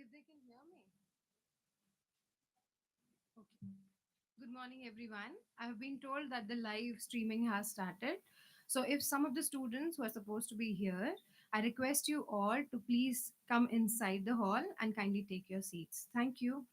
if they can hear me. Okay. Good morning, everyone. I have been told that the live streaming has started. So, if some of the students who are supposed to be here, I request you all to please come inside the hall and kindly take your seats. Thank you.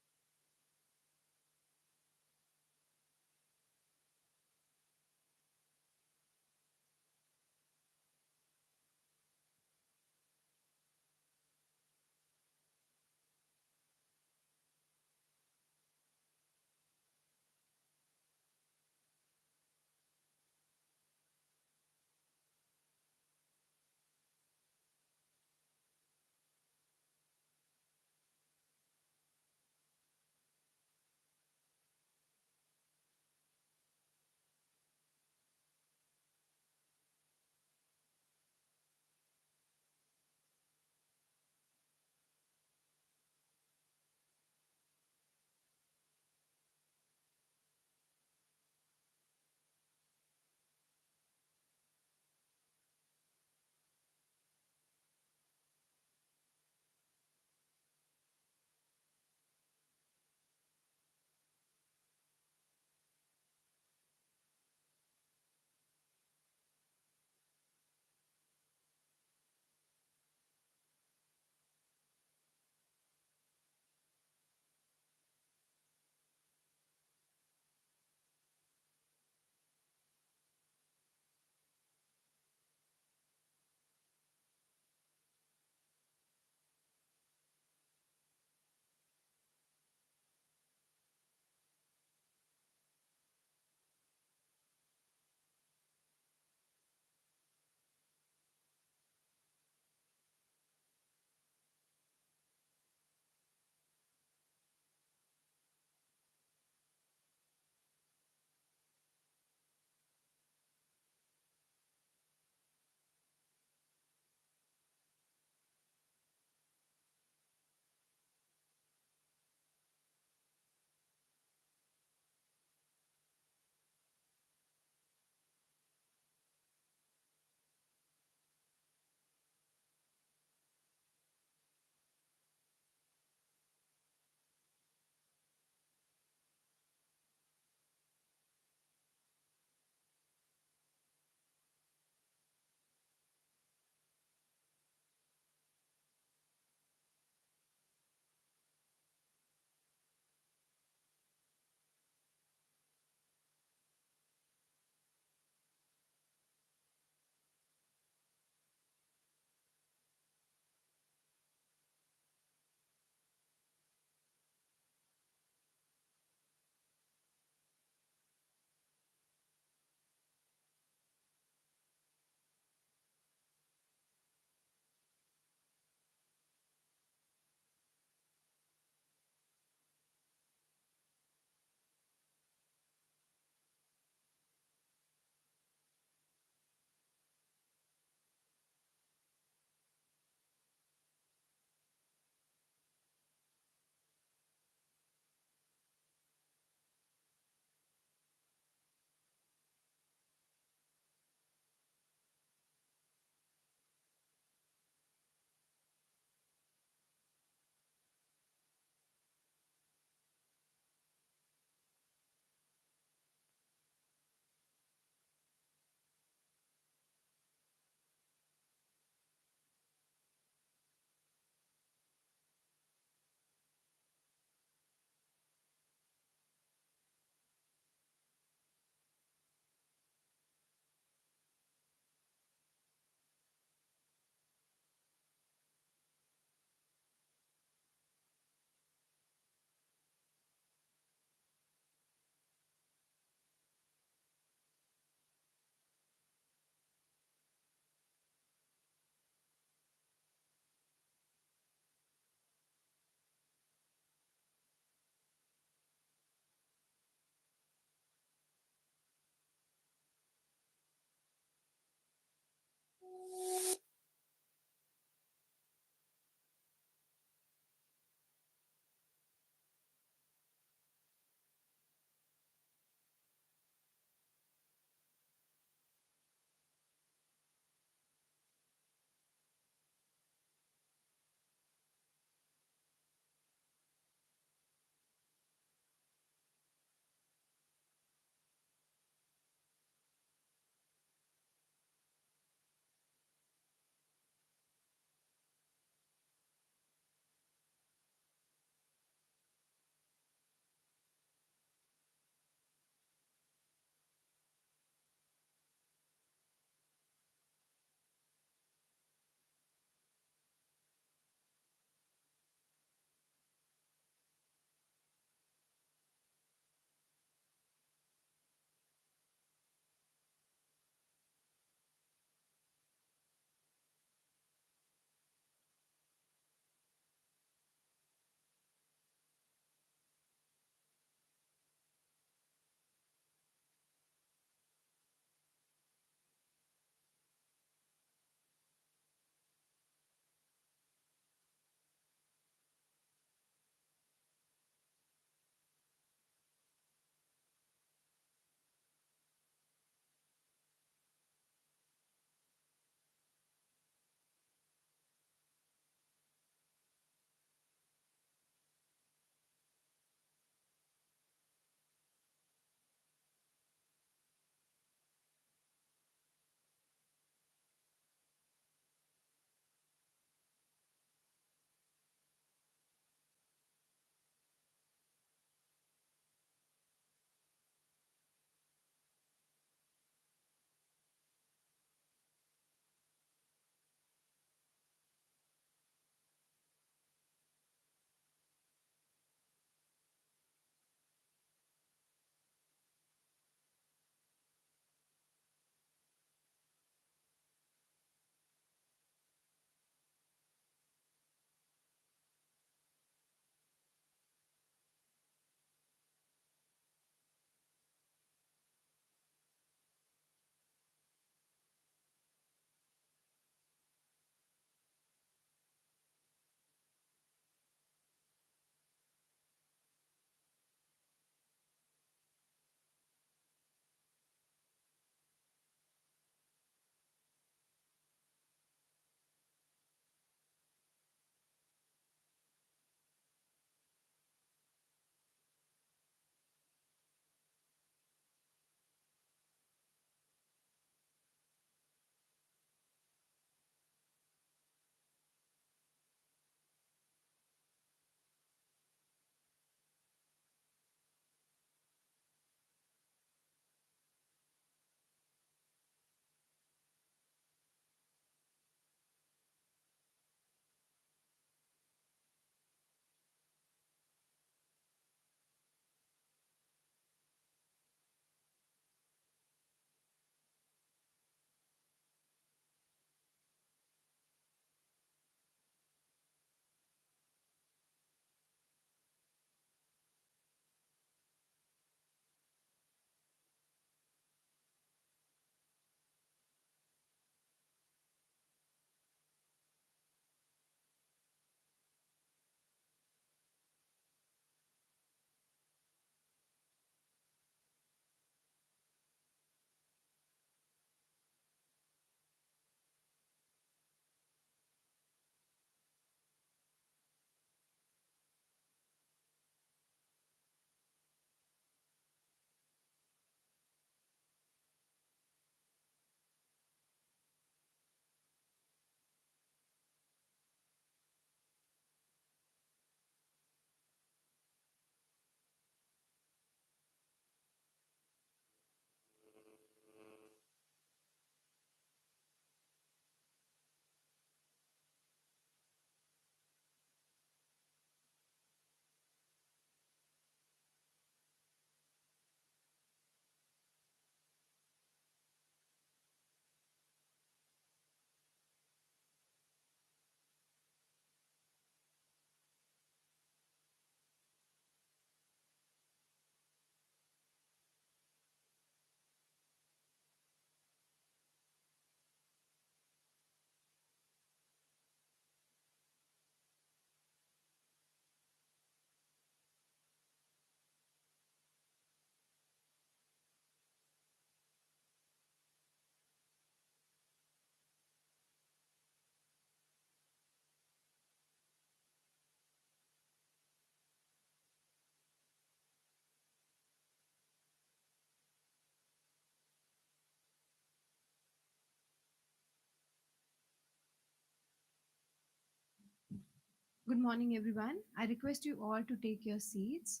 Good morning, everyone. I request you all to take your seats.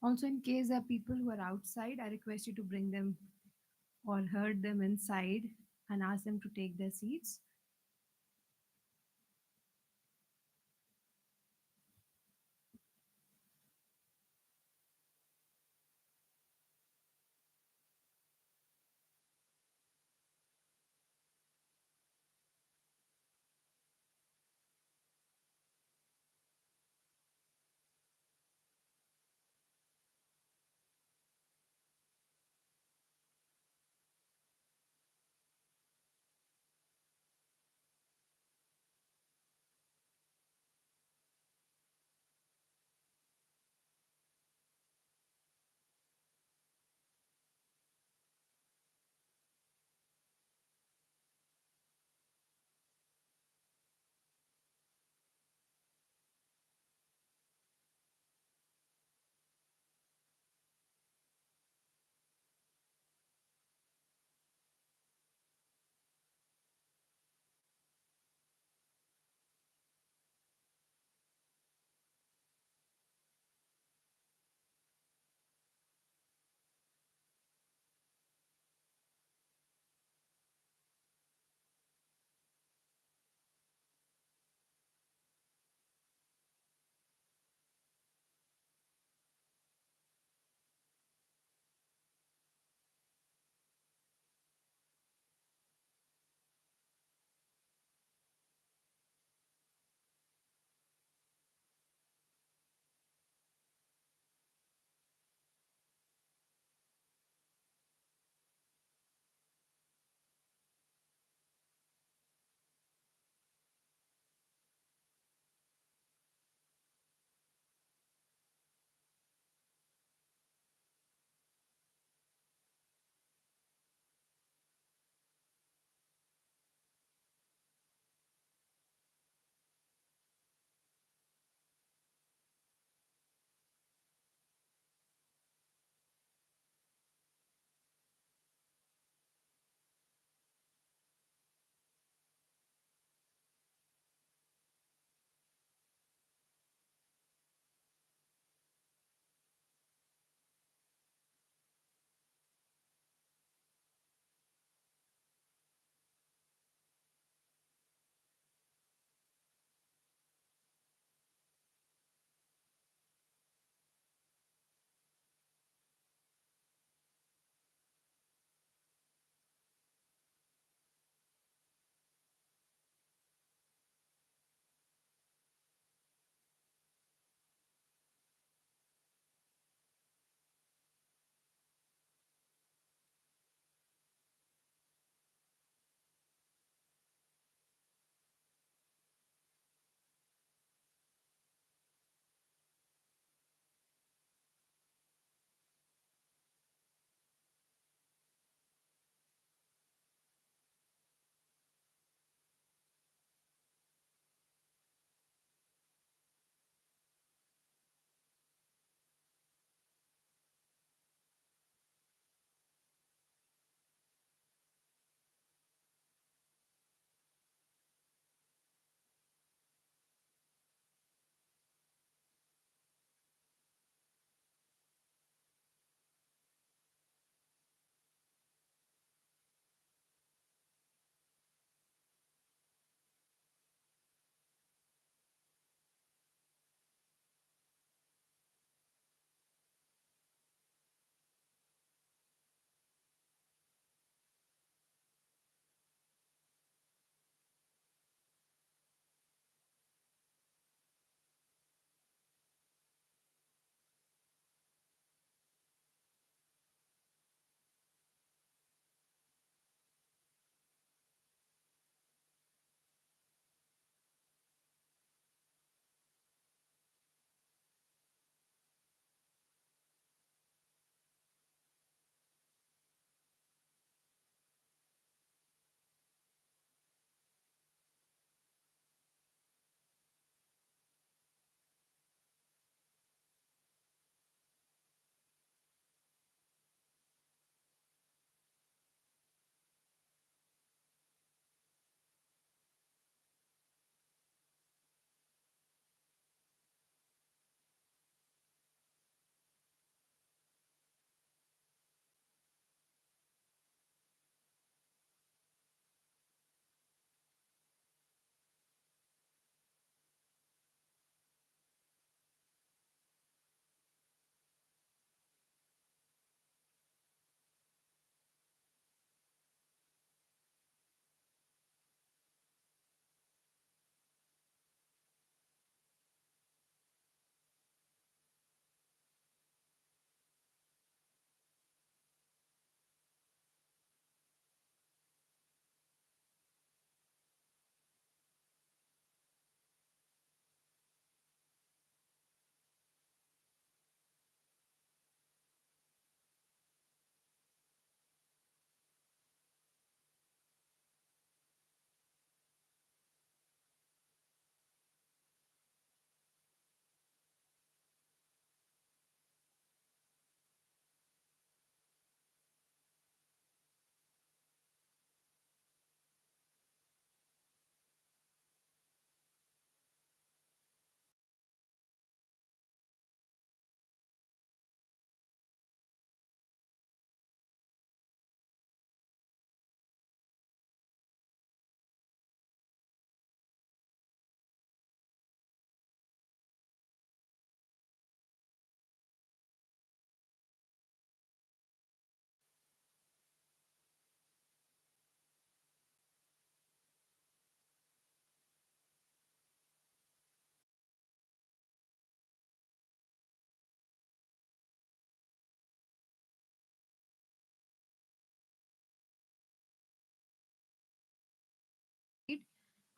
Also, in case there are people who are outside, I request you to bring them or herd them inside and ask them to take their seats.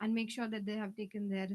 and make sure that they have taken their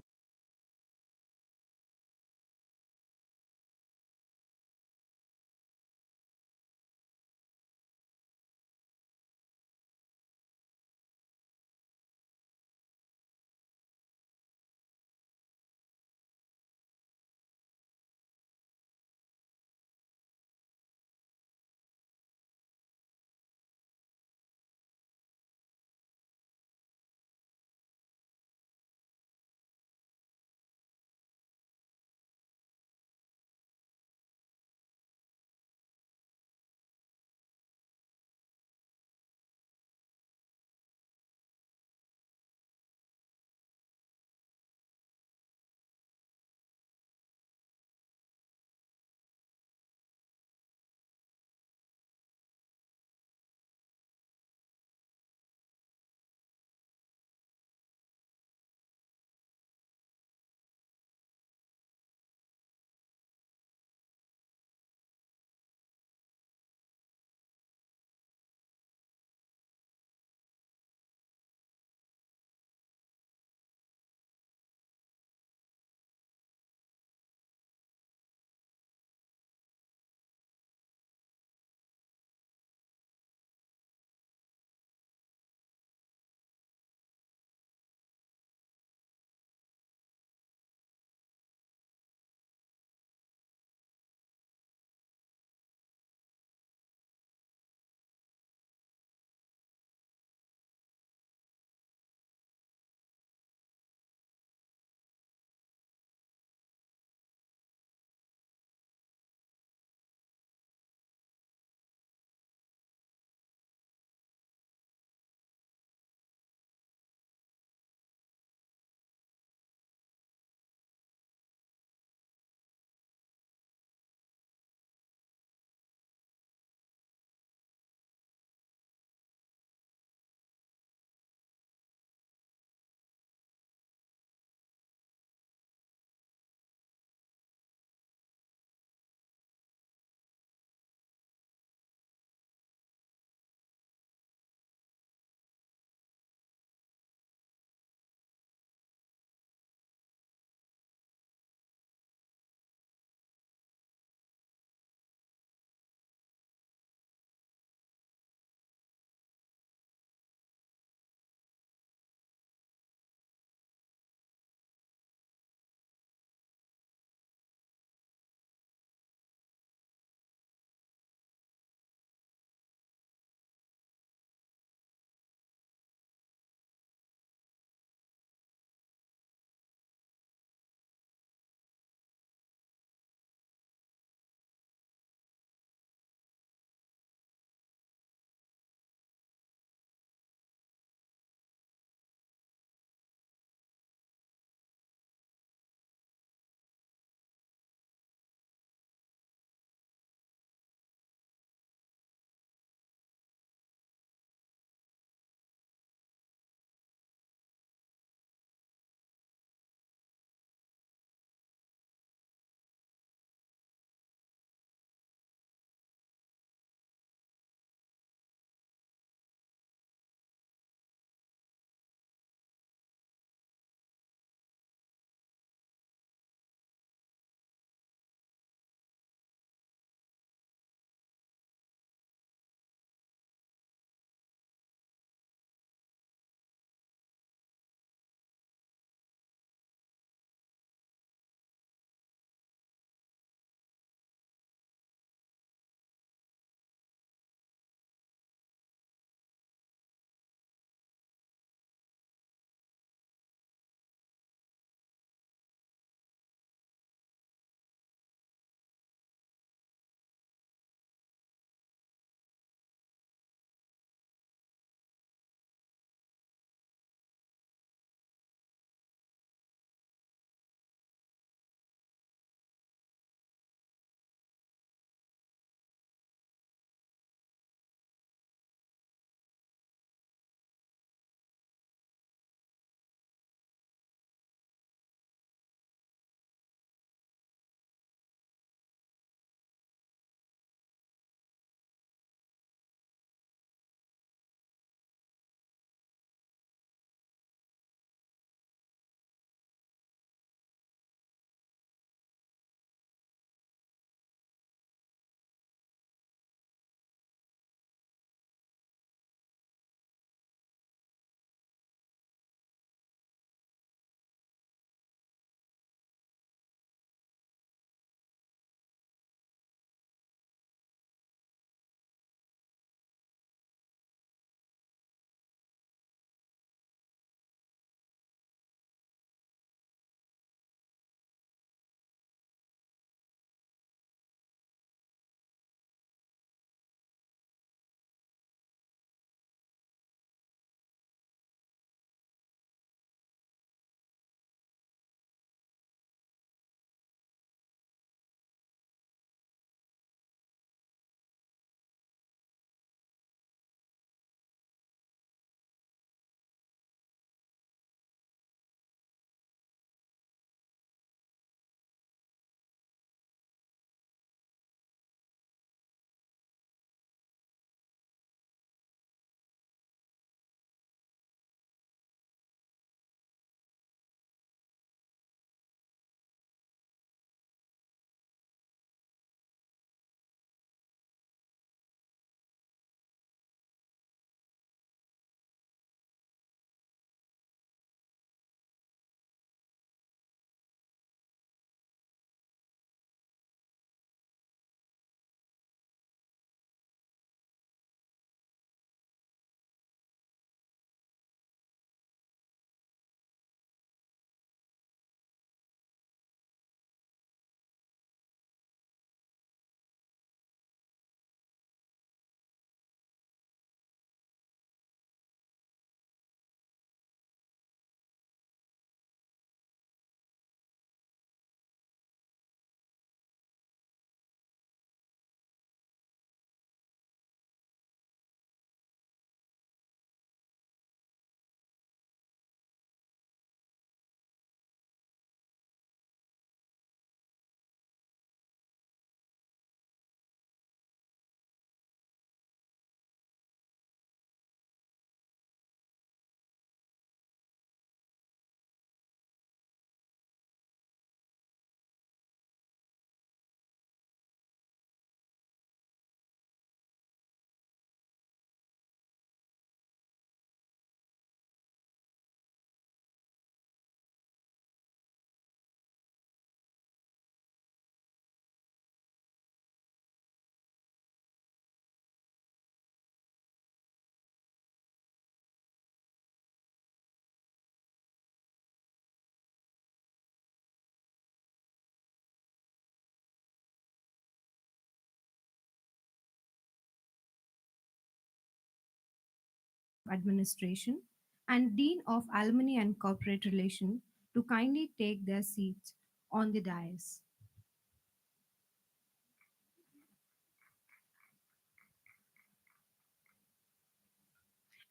Administration, and Dean of Alumni and Corporate Relation to kindly take their seats on the dais.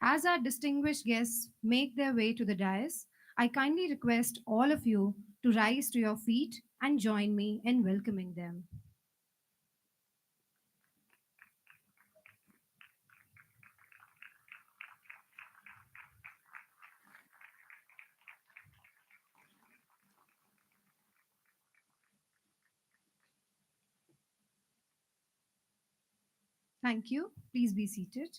As our distinguished guests make their way to the dais, I kindly request all of you to rise to your feet and join me in welcoming them. Thank you. Please be seated.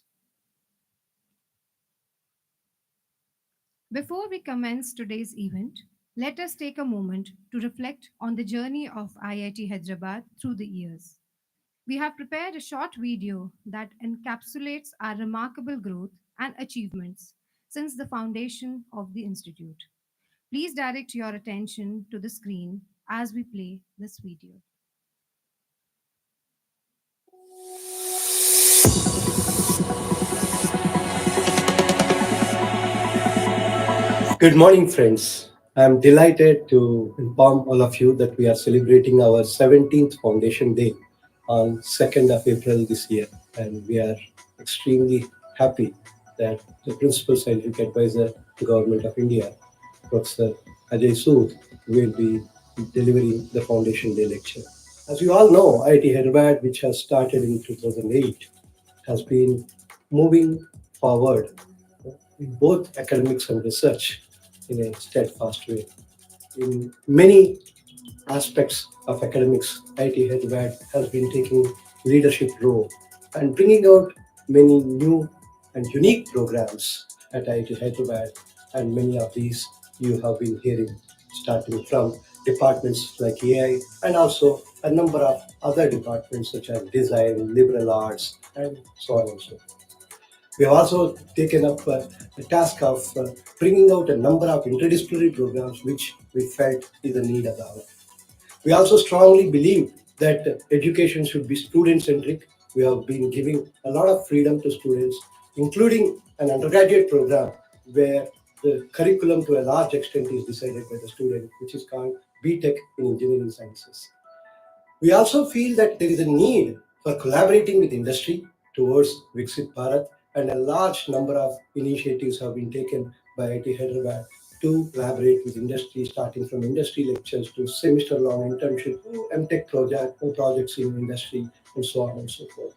Before we commence today's event, let us take a moment to reflect on the journey of IIT Hyderabad through the years. We have prepared a short video that encapsulates our remarkable growth and achievements since the foundation of the institute. Please direct your attention to the screen as we play this video. Good morning, friends. I'm delighted to inform all of you that we are celebrating our 17th Foundation Day on 2nd of April this year. And we are extremely happy that the Principal Scientific Advisor to Government of India, Professor Ajay Sood, will be delivering the Foundation Day lecture. As you all know, IIT Hyderabad, which has started in 2008, has been moving forward in both academics and research in a steadfast way. In many aspects of academics, IIT Hyderabad has been taking leadership role and bringing out many new and unique programs at IIT Hyderabad, and many of these you have been hearing, starting from departments like AI and also a number of other departments such as design, liberal arts, and so on and so forth. We have also taken up the task of bringing out a number of interdisciplinary programs which we felt is a need of the hour. We also strongly believe that education should be student centric. We have been giving a lot of freedom to students, including an undergraduate program where the curriculum to a large extent is decided by the student, which is called BTech in Engineering Sciences. We also feel that there is a need for collaborating with industry towards Viksit Bharat, and a large number of initiatives have been taken by IIT Hyderabad to collaborate with industry, starting from industry lectures to semester-long internship, MTech projects in industry, and so on and so forth.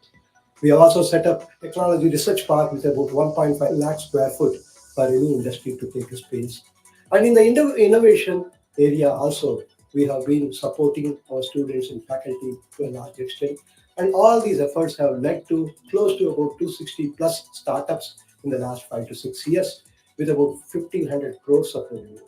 We have also set up technology research park with about 1.5 lakh square foot for any industry to take a space. And in the innovation area also, we have been supporting our students and faculty to a large extent. And all these efforts have led to close to about 260 plus startups in the last 5 to 6 years with about 1,500 crores of revenue.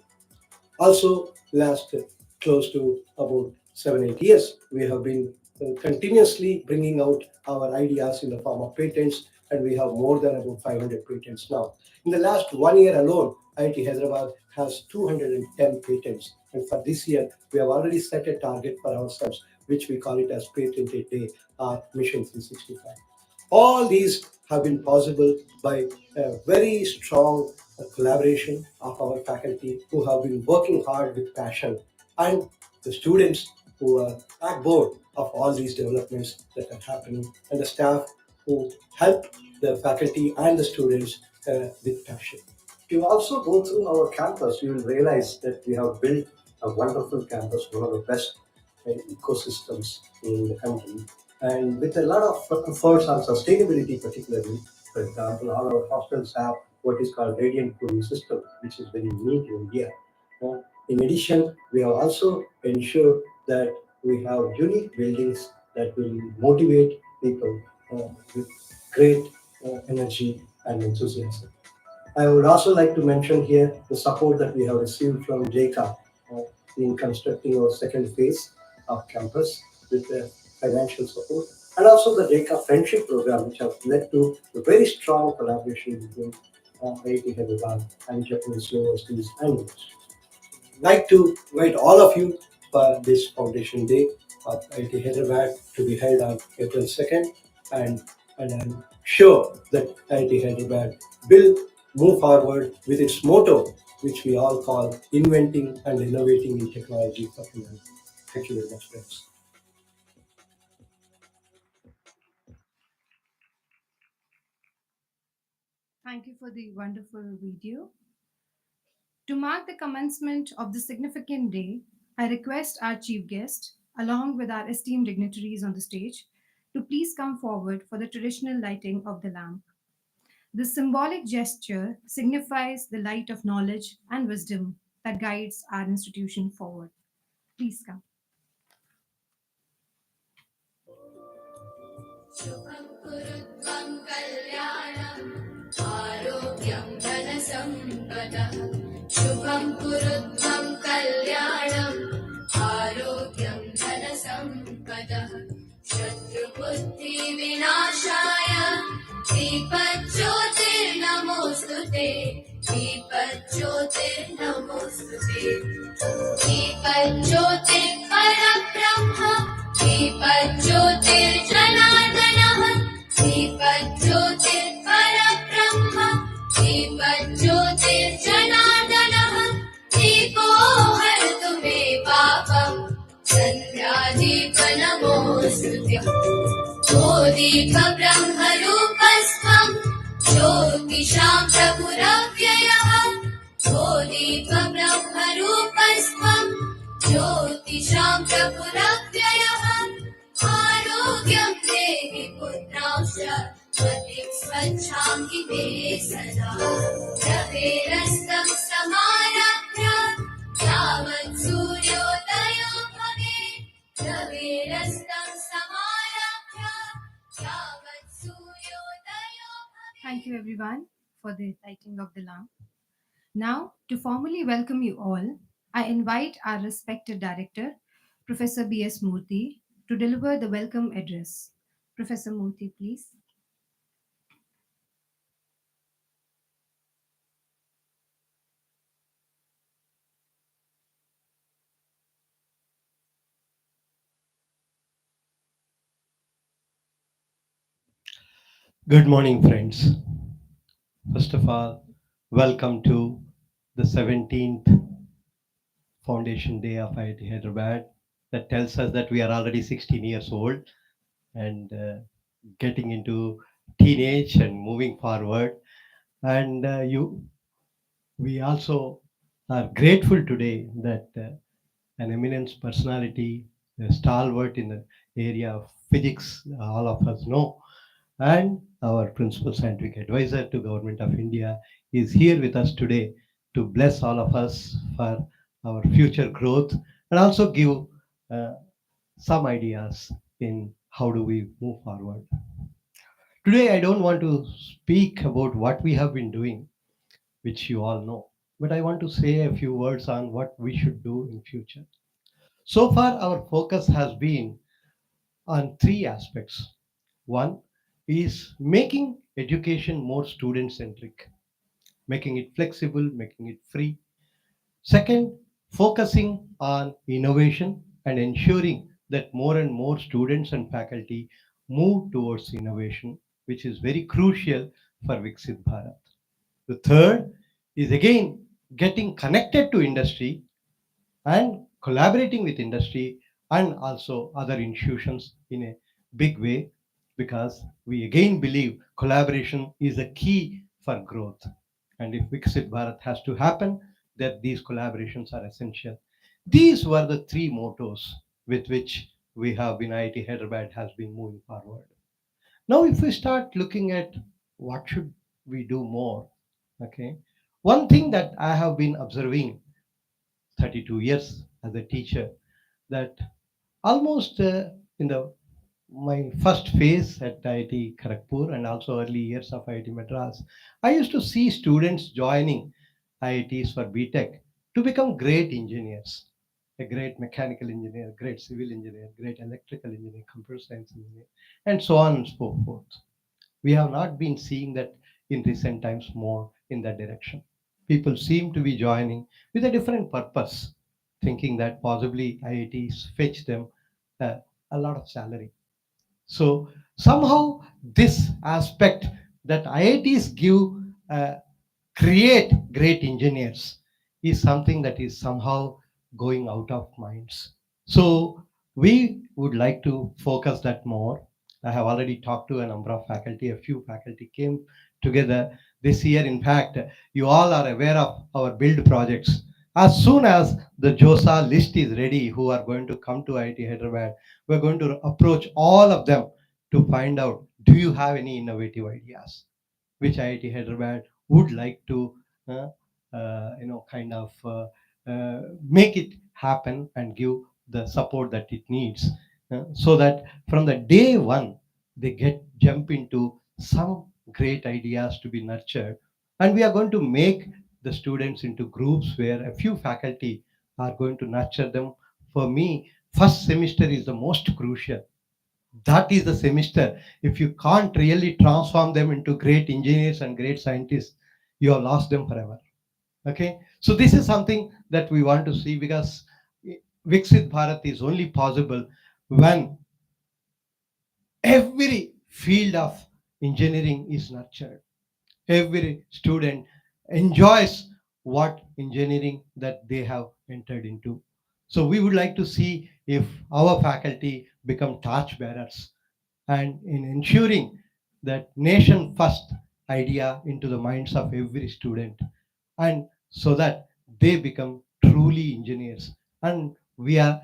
Also, last close to about 7 8 years, we have been continuously bringing out our ideas in the form of patents, and we have more than about 500 patents now. In the last 1 year alone, IIT Hyderabad has 210 patents, and for this year, we have already set a target for ourselves, which we call it as Patented Day or Mission 365. All these have been possible by a very strong collaboration of our faculty who have been working hard with passion, and the students who are backbone of all these developments that are happening, and the staff who help the faculty and the students with passion. If you also go through our campus, you will realize that we have built a wonderful campus, one of the best ecosystems in the country, and with a lot of efforts on sustainability, particularly. For example, all our hostels have what is called radiant cooling system, which is very unique in India. In addition, we have also ensured that we have unique buildings that will motivate people with great energy and enthusiasm. I would also like to mention here the support that we have received from JCA in constructing our second phase of campus with the financial support, and also the JCA Friendship Program, which has led to a very strong collaboration between IIT Hyderabad and Japanese universities and universities. Like to invite all of you for this Foundation Day of IIT Hyderabad to be held on April 2nd, and I'm sure that IIT Hyderabad will move forward with its motto, which we all call inventing and innovating in technology for humanity. Thank you very much, friends. Thank you for the wonderful video. To mark the commencement of this significant day, I request our chief guest, along with our esteemed dignitaries on the stage, to please come forward for the traditional lighting of the lamp. This symbolic gesture signifies the light of knowledge and wisdom that guides our institution forward. Please come. शुभं कुरुत्वं कल्याणम् आरोग्यं धनसम्पदः शुभं कुरुत्वं कल्याणम् आरोग्यं धनसम्पदः शत्रुबुद्धिविनाशाय दीपज्योतिर्नमोऽस्तु ते दीपज्योतिर्नमोऽस्तु ते दीपज्योतिर्परब्रह्म दीपज्योतिर्जनार्दनः दीपज्योतिर्परब्रह्म दीपज्योतिर्जनार्दनः दीपो हरतु मे पापम् सन्ध्यादीपनमोऽस्तु ते ओ दीपब्रह्मरूपस्त्वम् ज्योतिषां प्रभुरव्ययः ओ दीपब्रह्मरूपस्त्वम् ज्योतिषां प्रभुरव्ययः आरोग्यं देहि पुत्रांश्च मतिं स्वच्छां मे सदा रवेरस्तं समारभ्य यावत् सूर्योदयो भवेत् रवेरस्तं समारभ्य यावत् सूर्योदयो Thank you, भवेत् everyone, for the lighting of the lamp. Now, to formally welcome you all, I invite our respected director, Professor B.S. Murthy, to deliver the welcome address. Professor Murthy, please. Good morning, friends. First of all, welcome to the 17th Foundation Day of IIT Hyderabad. That tells us that we are already 16 years old and getting into teenage and moving forward. And we also are grateful today that an eminent personality, a stalwart in the area of physics, all of us know, and our principal scientific advisor to Government of India is here with us today to bless all of us for our future growth and also give uh, some ideas in how do we move forward. Today, I don't want to speak about what we have been doing, which you all know, but I want to say a few words on what we should do in future. So far, our focus has been on three aspects. One is making education more student centric, making it flexible, making it free. Second, focusing on innovation and ensuring that more and more students and faculty move towards innovation, which is very crucial for Viksit Bharat. The third is again getting connected to industry and collaborating with industry and also other institutions in a big way, because we again believe collaboration is a key for growth. And if Viksit Bharat has to happen, that these collaborations are essential. These were the three mottos with which we have been IIT Hyderabad has been moving forward. Now, if we start looking at what should we do more, okay, one thing that I have been observing 32 years as a teacher, that almost in the my first phase at IIT Kharagpur and also early years of IIT Madras, I used to see students joining IITs for BTech to become great engineers, a great mechanical engineer, great civil engineer, great electrical engineer, computer science engineer, and so on and so forth. We have not been seeing that in recent times more in that direction. People seem to be joining with a different purpose, thinking that possibly IITs fetch them uh, a lot of salary. So Somehow, this aspect that IITs give uh, create great engineers is something that is somehow going out of minds. So we would like to focus that more. I have already talked to a number of faculty. A few faculty came together this year. In fact, you all are aware of our build projects. As soon as the JOSA list is ready, who are going to come to IIT Hyderabad, we're going to approach all of them to find out, do you have any innovative ideas which IIT Hyderabad would like to uh, kind of make it happen and give the support that it needs, so that from the day one they get jump into some great ideas to be nurtured. And we are going to make the students into groups where a few faculty are going to nurture them. For me, first semester is the most crucial. That is the semester. If you can't really transform them into great engineers and great scientists, you have lost them forever. Okay, so this is something that we want to see, because Viksit Bharat is only possible when every field of engineering is nurtured. Every student enjoys what engineering that they have entered into. So we would like to see if our faculty become torch bearers and in ensuring that nation first idea into the minds of every student, and so that they become truly engineers. And we are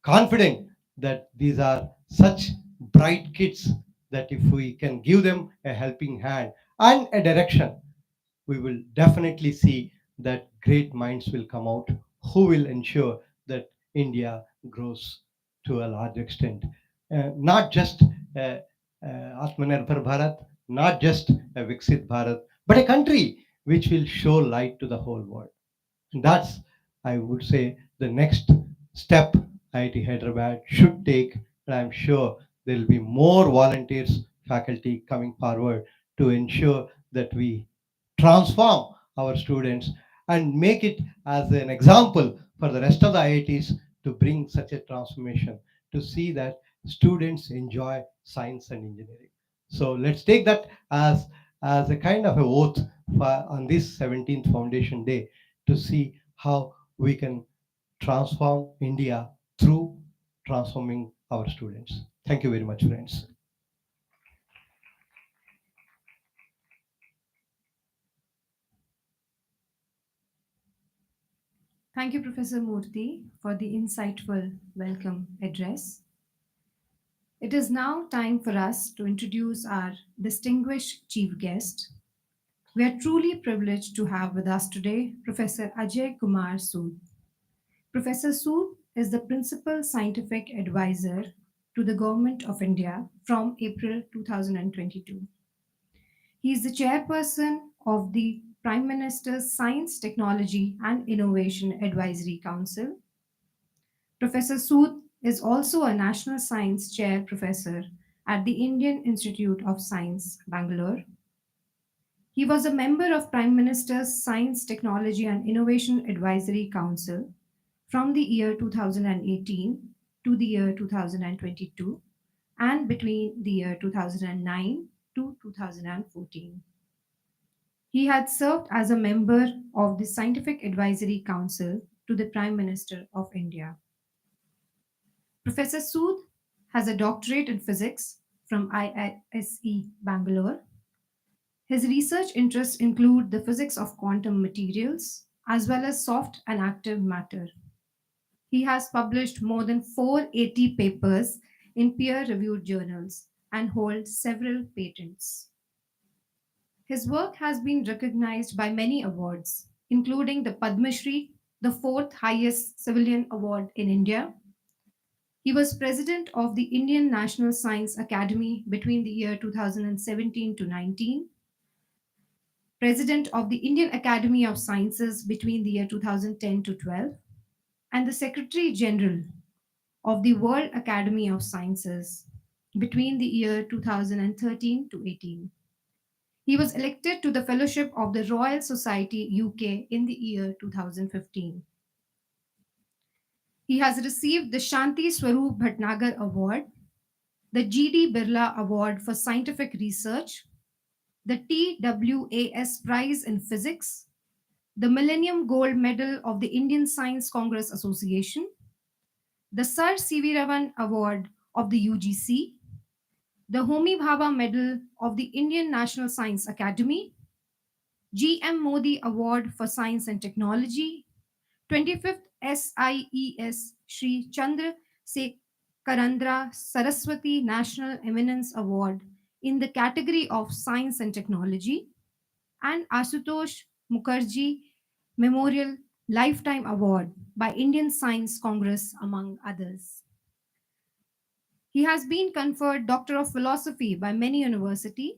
confident that these are such bright kids that if we can give them a helping hand and a direction, we will definitely see that great minds will come out who will ensure that India grows to a large extent. Not just Atmanirbhar Bharat, not just a Viksit Bharat, but a country which will show light to the whole world. And that's, I would say, the next step IIT Hyderabad should take. And I'm sure there will be more volunteers, faculty coming forward to ensure that we transform our students and make it as an example for the rest of the IITs to bring such a transformation, to see that students enjoy science and engineering. So let's take that as a kind of a oath for, on this 17th Foundation Day, to see how we can transform India through transforming our students. Thank you very much, friends. Thank you, Professor Murthy, for the insightful welcome address. It is now time for us to introduce our distinguished chief guest. We are truly privileged to have with us today Professor Ajay Kumar Sood. Professor Sood is the Principal Scientific Advisor to the Government of India from April 2022. He is the chairperson of the Prime Minister's Science, Technology and Innovation Advisory Council. Professor Sood is also a National Science Chair Professor at the Indian Institute of Science, Bangalore. He was a member of Prime Minister's Science, Technology and Innovation Advisory Council from the year 2018 to the year 2022 and between the year 2009 to 2014. He had served as a member of the Scientific Advisory Council to the Prime Minister of India. Professor Sood has a doctorate in physics from IISE Bangalore. His research interests include the physics of quantum materials as well as soft and active matter. He has published more than 480 papers in peer reviewed journals and holds several patents. His work has been recognized by many awards, including the Padma Shri, the fourth highest civilian award in India. He was president of the Indian National Science Academy between the year 2017 to 19, president of the Indian Academy of Sciences between the year 2010 to 12, and the secretary general of the World Academy of Sciences between the year 2013 to 18. He was elected to the Fellowship of the Royal Society UK in the year 2015. He has received the Shanti Swaroop Bhatnagar Award the G.D. Birla Award for Scientific Research, the TWAS Prize in Physics, the Millennium Gold Medal of the Indian Science Congress Association, the Sir C.V. Raman Award of the UGC, the Homi Bhabha Medal of the Indian National Science Academy, G.M. Modi Award for Science and Technology, 25th SIES Sri Chandra Sekarandra Saraswati National Eminence Award in the category of Science and Technology, and Asutosh Mukherjee Memorial Lifetime Award by Indian Science Congress, among others. He has been conferred Doctor of Philosophy by many universities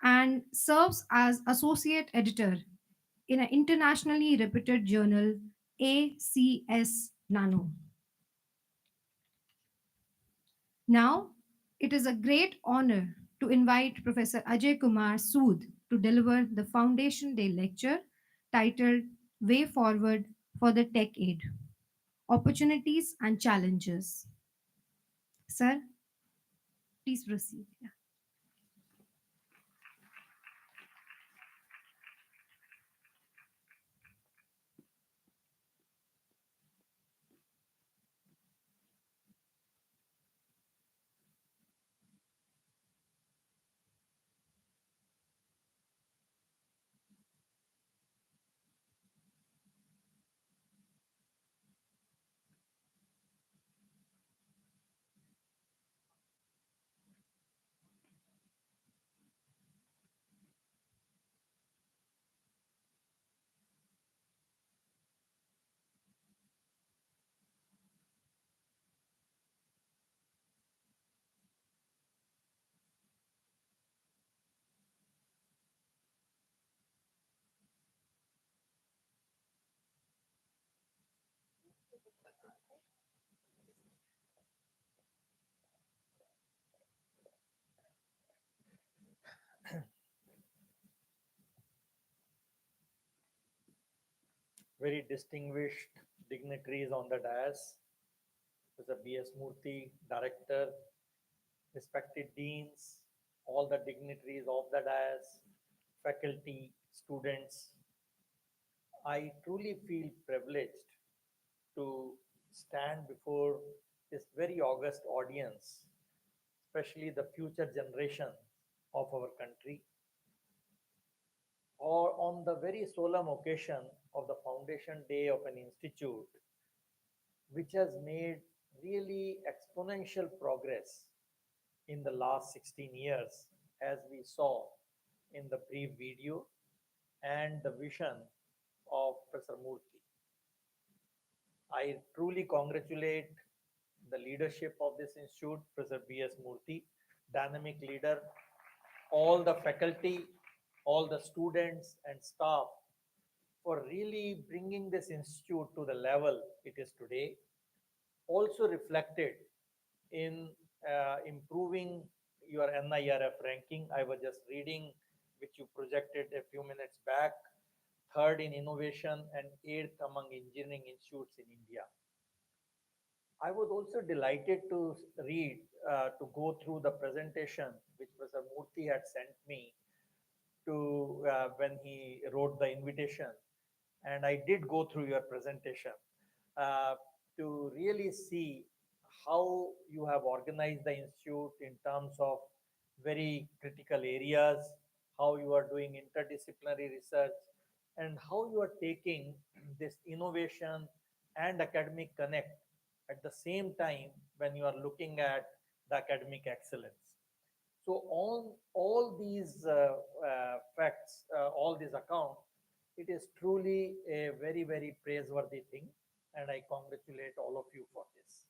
and serves as associate editor in an internationally reputed journal, ACS Nano. Now, it is a great honor to invite Professor Ajay Kumar Sood to deliver the Foundation Day lecture titled Way Forward for the Tech Aid Opportunities and Challenges. Sir, please proceed. Yeah. very distinguished dignitaries on the dais, Mr. B.S. Murthy, Director, respected deans, all the dignitaries of the dais, faculty, students. I truly feel privileged to stand before this very august audience, especially the future generation of our country, or on the very solemn occasion of the foundation day of an institute which has made really exponential progress in the last 16 years, as we saw in the brief video and the vision of Professor Murthy. I truly congratulate the leadership of this institute, Professor B.S. Murthy, dynamic leader, all the faculty, all the students and staff for really bringing this institute to the level it is today, also reflected in improving your NIRF ranking. I was just reading, which you projected a few minutes back, third in innovation and eighth among engineering institutes in India. I was also delighted to read, to go through the presentation which Professor Murthy had sent me to when he wrote the invitation. And I did go through your presentation uh, to really see how you have organized the institute in terms of very critical areas, how you are doing interdisciplinary research, and how you are taking this innovation and academic connect at the same time when you are looking at the academic excellence. So on all these facts, all these accounts, it is truly a very, very praiseworthy thing, and I congratulate all of you for this.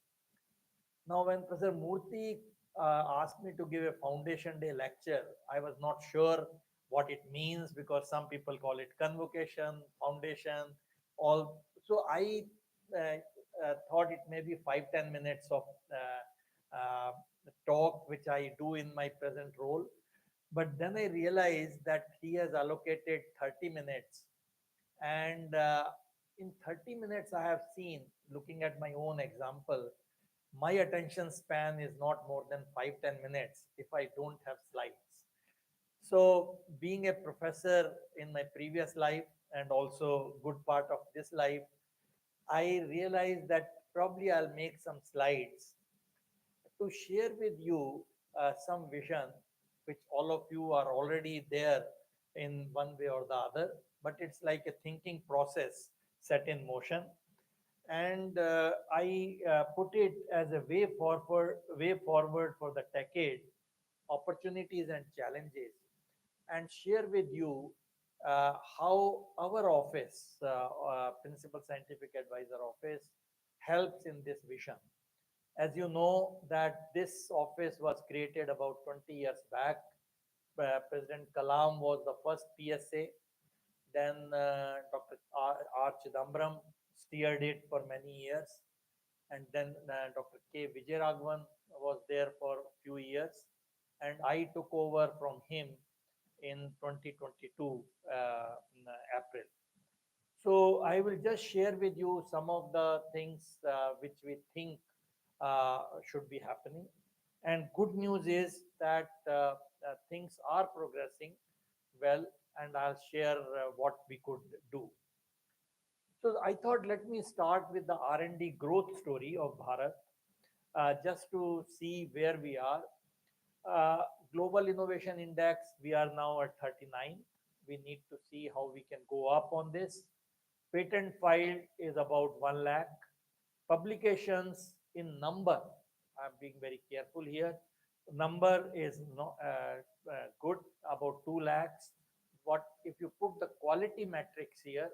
Now, when Professor Murthy asked me to give a Foundation Day lecture, I was not sure what it means because some people call it convocation, foundation, all. So I thought it may be 5-10 minutes of talk, which I do in my present role. But then I realized that he has allocated 30 minutes. And in 30 minutes, I have seen, looking at my own example, My attention span is not more than 5-10 minutes if I don't have slides. So, being a professor in my previous life and also good part of this life, I realized that probably I'll make some slides to share with you some vision, which all of you are already there in one way or the other, but it's like a thinking process set in motion. And I put it as a way forward for the decade, opportunities and challenges, and share with you how our office, Principal Scientific Advisor Office, helps in this vision. As you know, that this office was created about 20 years back. President Kalam was the first PSA. Then Dr. R. Chidambaram steered it for many years. And then Dr. K. Vijayaraghavan was there for a few years. And I took over from him in 2022 in April. So I will just share with you some of the things which we think should be happening. And good news is that things are progressing well, and I'll share what we could do. So I thought let me start with the R&D growth story of Bharat, just to see where we are. Uh, Global Innovation Index, we are now at 39. We need to see how we can go up on this. Patent filed is about 1 lakh. Publications in number, I'm being very careful here. Number is good, about 2 lakhs. What if you put the quality metrics here?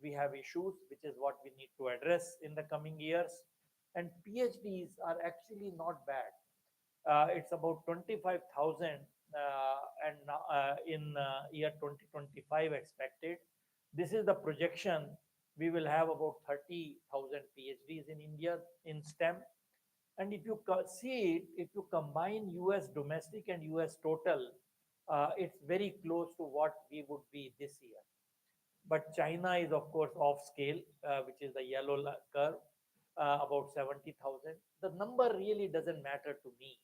We have issues, which is what we need to address in the coming years. And PhDs are actually not bad. It's about 25,000 and in year 2025 expected. This is the projection. We will have about 30,000 PhDs in India in STEM. And if you see it, if you combine US domestic and US total, it's very close to what we would be this year. But China is, of course, off scale, which is the yellow curve, about 70,000. The number really doesn't matter to me,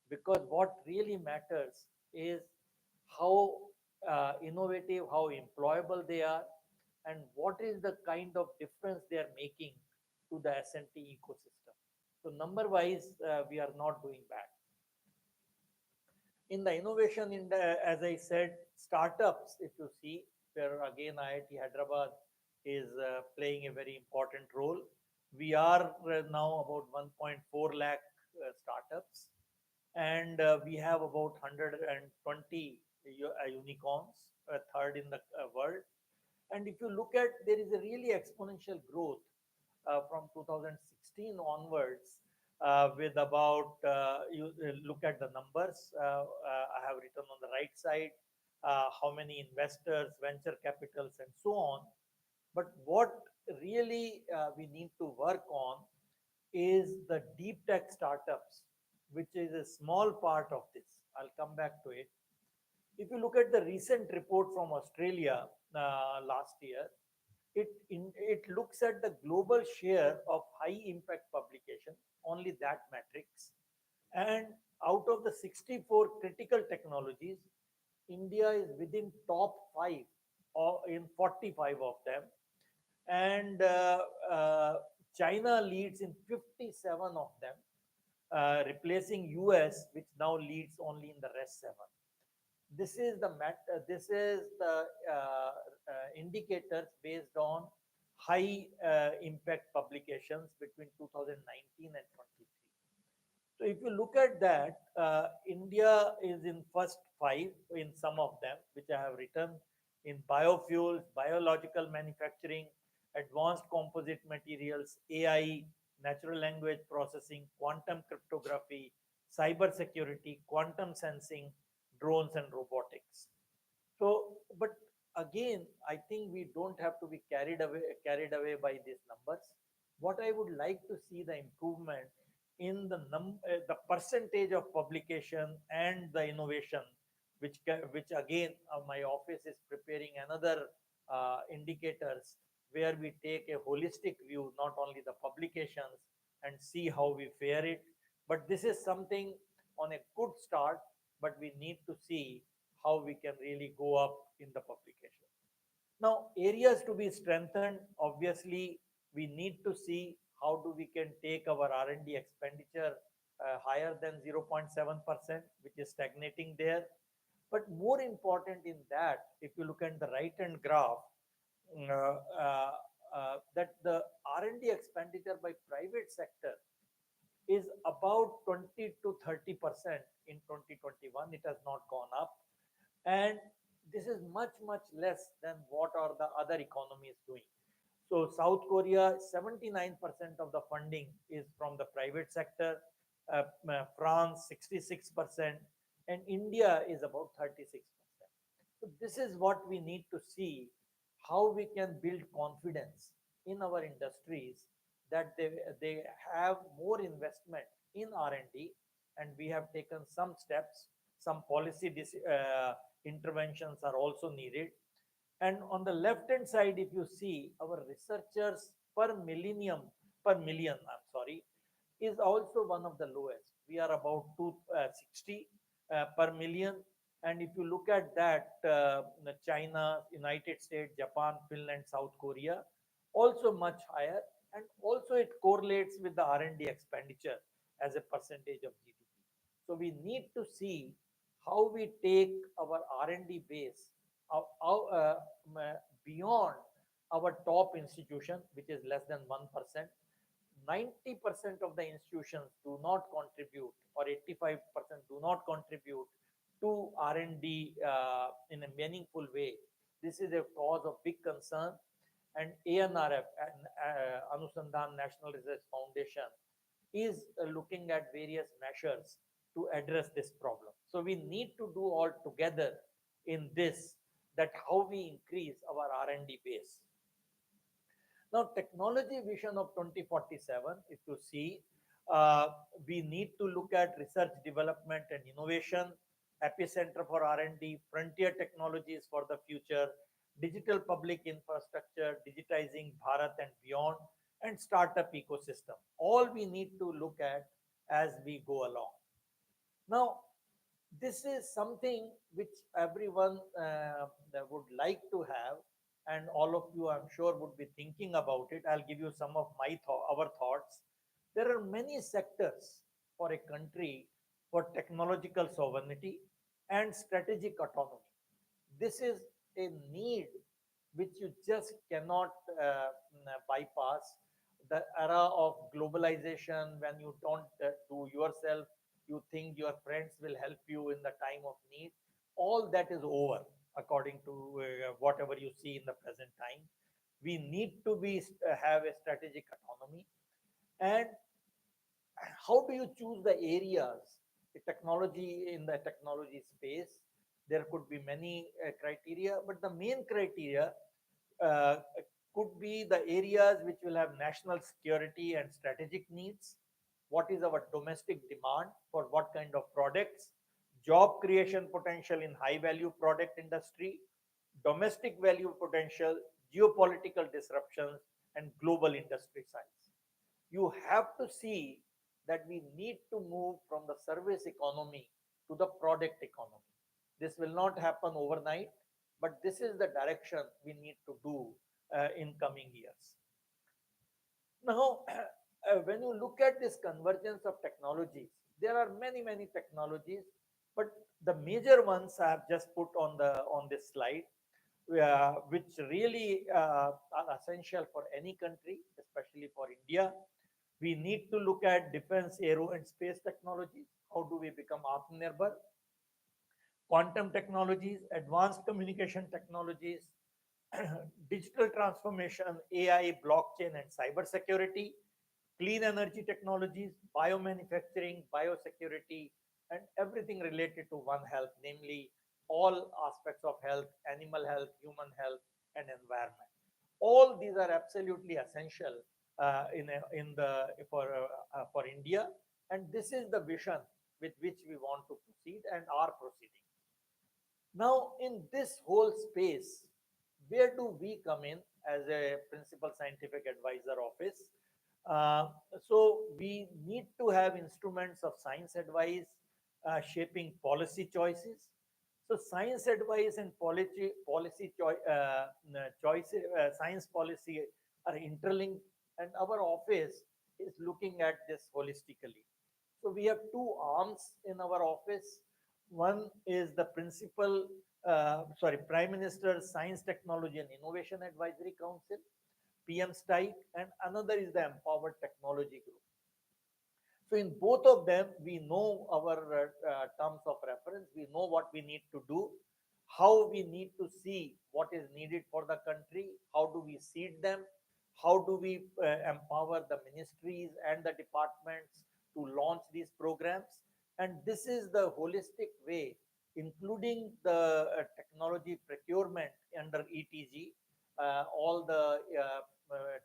because what really matters is how innovative, how employable they are, and what is the kind of difference they are making to the S&T ecosystem. So number wise, we are not doing bad. In the innovation, as I said, startups, if you see, where again IIT Hyderabad is playing a very important role. We are now about 1.4 lakh startups, and we have about 120 unicorns, third in the world. And if you look at, there is a really exponential growth from 2016 onwards, with about, you look at the numbers, I have written on the right side, how many investors, venture capitals, and so on. But what really we need to work on is the deep tech startups, which is a small part of this. I'll come back to it. If you look at the recent report from Australia last year, it looks at the global share of high impact publication, only that matrix. And out of the 64 critical technologies, India is within top 5 or in 45 of them. And China leads in 57 of them, replacing US, which now leads only in the rest 7. This is the indicators based on high impact publications between 2019 and 23. So if you look at that, India is in first 5 in some of them, which I have written, in biofuels, biological manufacturing, advanced composite materials, AI, natural language processing, quantum cryptography, cyber security, quantum sensing, drones, and robotics. So, but again, I think we don't have to be carried away by these numbers. What I would like to see the improvement in the percentage of publication and the innovation, which again, my office is preparing another indicators where we take a holistic view, not only the publications and see how we fare it. But this is something on a good start, but we need to see how we can really go up in the publication. Now, areas to be strengthened, obviously, we need to see how do we can take our R&D expenditure higher than 0.7%, which is stagnating there. But more important in that, if you look at the right hand graph, mm, uh, uh, that the R&D expenditure by private sector is about 20 to 30% in 2021. It has not gone up, and this is much less than what are the other economies doing. So South Korea, 79% of the funding is from the private sector, France 66%, and India is about 36%. So this is what we need to see, how we can build confidence in our industries, that they have more investment in R&D, and we have taken some steps. Some policy interventions are also needed. And on the left hand side, if you see, our researchers per million, I'm sorry, is also one of the lowest. We are about 260 per million. And if you look at that, China, United States, Japan, Finland, South Korea, also much higher. And also it correlates with the R&D expenditure as a percentage of GDP. So we need to see how we take our R&D base beyond our top institution, which is less than 1%. 90% of the institutions do not contribute, or 85% do not contribute to R&D in a meaningful way. This is a cause of big concern. And ANRF, Anusandhan National Research Foundation, is looking at various measures to address this problem. So we need to do all together in this, that how we increase our R&D base. Now, technology vision of 2047, if you see, uh, we need to look at research, development, and innovation, epicenter for R&D, frontier technologies for the future, digital public infrastructure, digitizing Bharat and beyond, and startup ecosystem. All we need to look at as we go along. Now, this is something which everyone would like to have, and all of you, I'm sure, would be thinking about it. I'll give you some of our thoughts. There are many sectors for a country for technological sovereignty and strategic autonomy. This is a need which you just cannot bypass. The era of globalization, when you don't do yourself, you think your friends will help you in the time of need. All that is over, according to whatever you see in the present time. We need to have a strategic autonomy. And how do you choose the areas, the technology in the technology space? There could be many criteria, but the main criteria uh, could be the areas which will have national security and strategic needs. What is our domestic demand for what kind of products? Job creation potential in high value product industry, domestic value potential, geopolitical disruptions, and global industry size. You have to see that we need to move from the service economy to the product economy. This will not happen overnight, but this is the direction we need to do in coming years. Now, when you look at this convergence of technologies, there are many technologies, but the major ones I have just put on this slide, which really are essential for any country, especially for India. We need to look at defense, aero, and space technologies. How do we become Atmanirbhar? Quantum technologies, advanced communication technologies, digital transformation, AI, blockchain, and cybersecurity, clean energy technologies, biomanufacturing, biosecurity, and everything related to One Health, namely all aspects of health, animal health, human health, and environment. All these are absolutely essential for India, and this is the vision with which we want to proceed and are proceeding. Now, in this whole space, where do we come in as a principal scientific advisor office? Uh, so we need to have instruments of science advice shaping policy choices. So science advice and choices, science policy are interlinked, and our office is looking at this holistically. So we have two arms in our office. One is the Prime Minister's Science, Technology and Innovation Advisory Council, PM STIKE, and another is the Empowered Technology Group. So in both of them, we know our terms of reference. We know what we need to do, how we need to see what is needed for the country, how do we seed them, how do we empower the ministries and the departments to launch these programs. And this is the holistic way, including the technology procurement under ETG. All the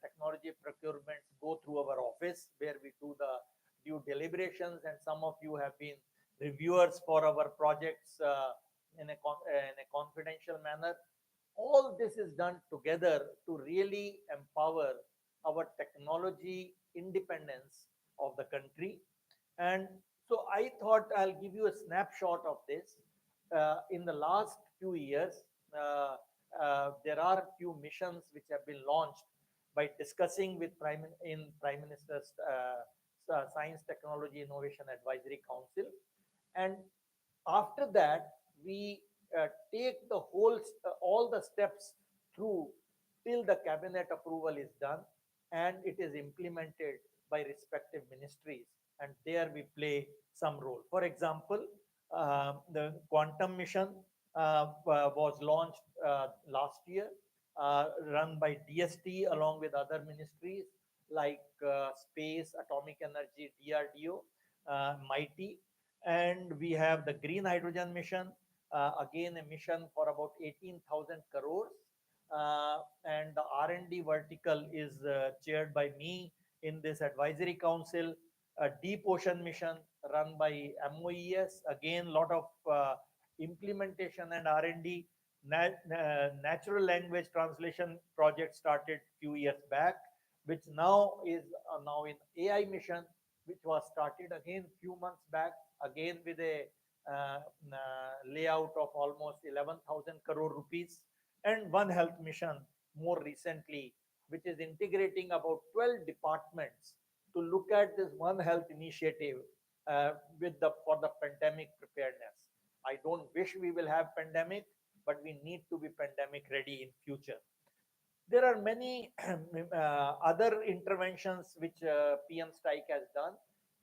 technology procurements go through our office where we do the due deliberations, and some of you have been reviewers for our projects in a confidential manner. All this is done together to really empower our technology independence of the country. And so I thought I'll give you a snapshot of this. In the last few years, uh, there are few missions which have been launched by discussing with Prime Minister's Science, Technology, Innovation Advisory Council. And after that, we take the all the steps through till the cabinet approval is done and it is implemented by respective ministries, and there we play some role. For example, the quantum mission was launched last year, run by DST along with other ministries like Space, Atomic Energy, DRDO, MIghty. And we have the Green Hydrogen Mission, again a mission for about 18,000 crores. And the R&D vertical is chaired by me in this advisory council. A Deep Ocean Mission run by MOES, again lot of implementation and R&D. Natural language translation project started few years back, which now is now in AI mission, which was started again few months back, again with a layout of almost 11,000 crore rupees. And One Health Mission more recently, which is integrating about 12 departments to look at this One Health initiative with the for the pandemic preparedness. I don't wish we will have pandemic, but we need to be pandemic ready in future. There are many other interventions which PM Strike has done,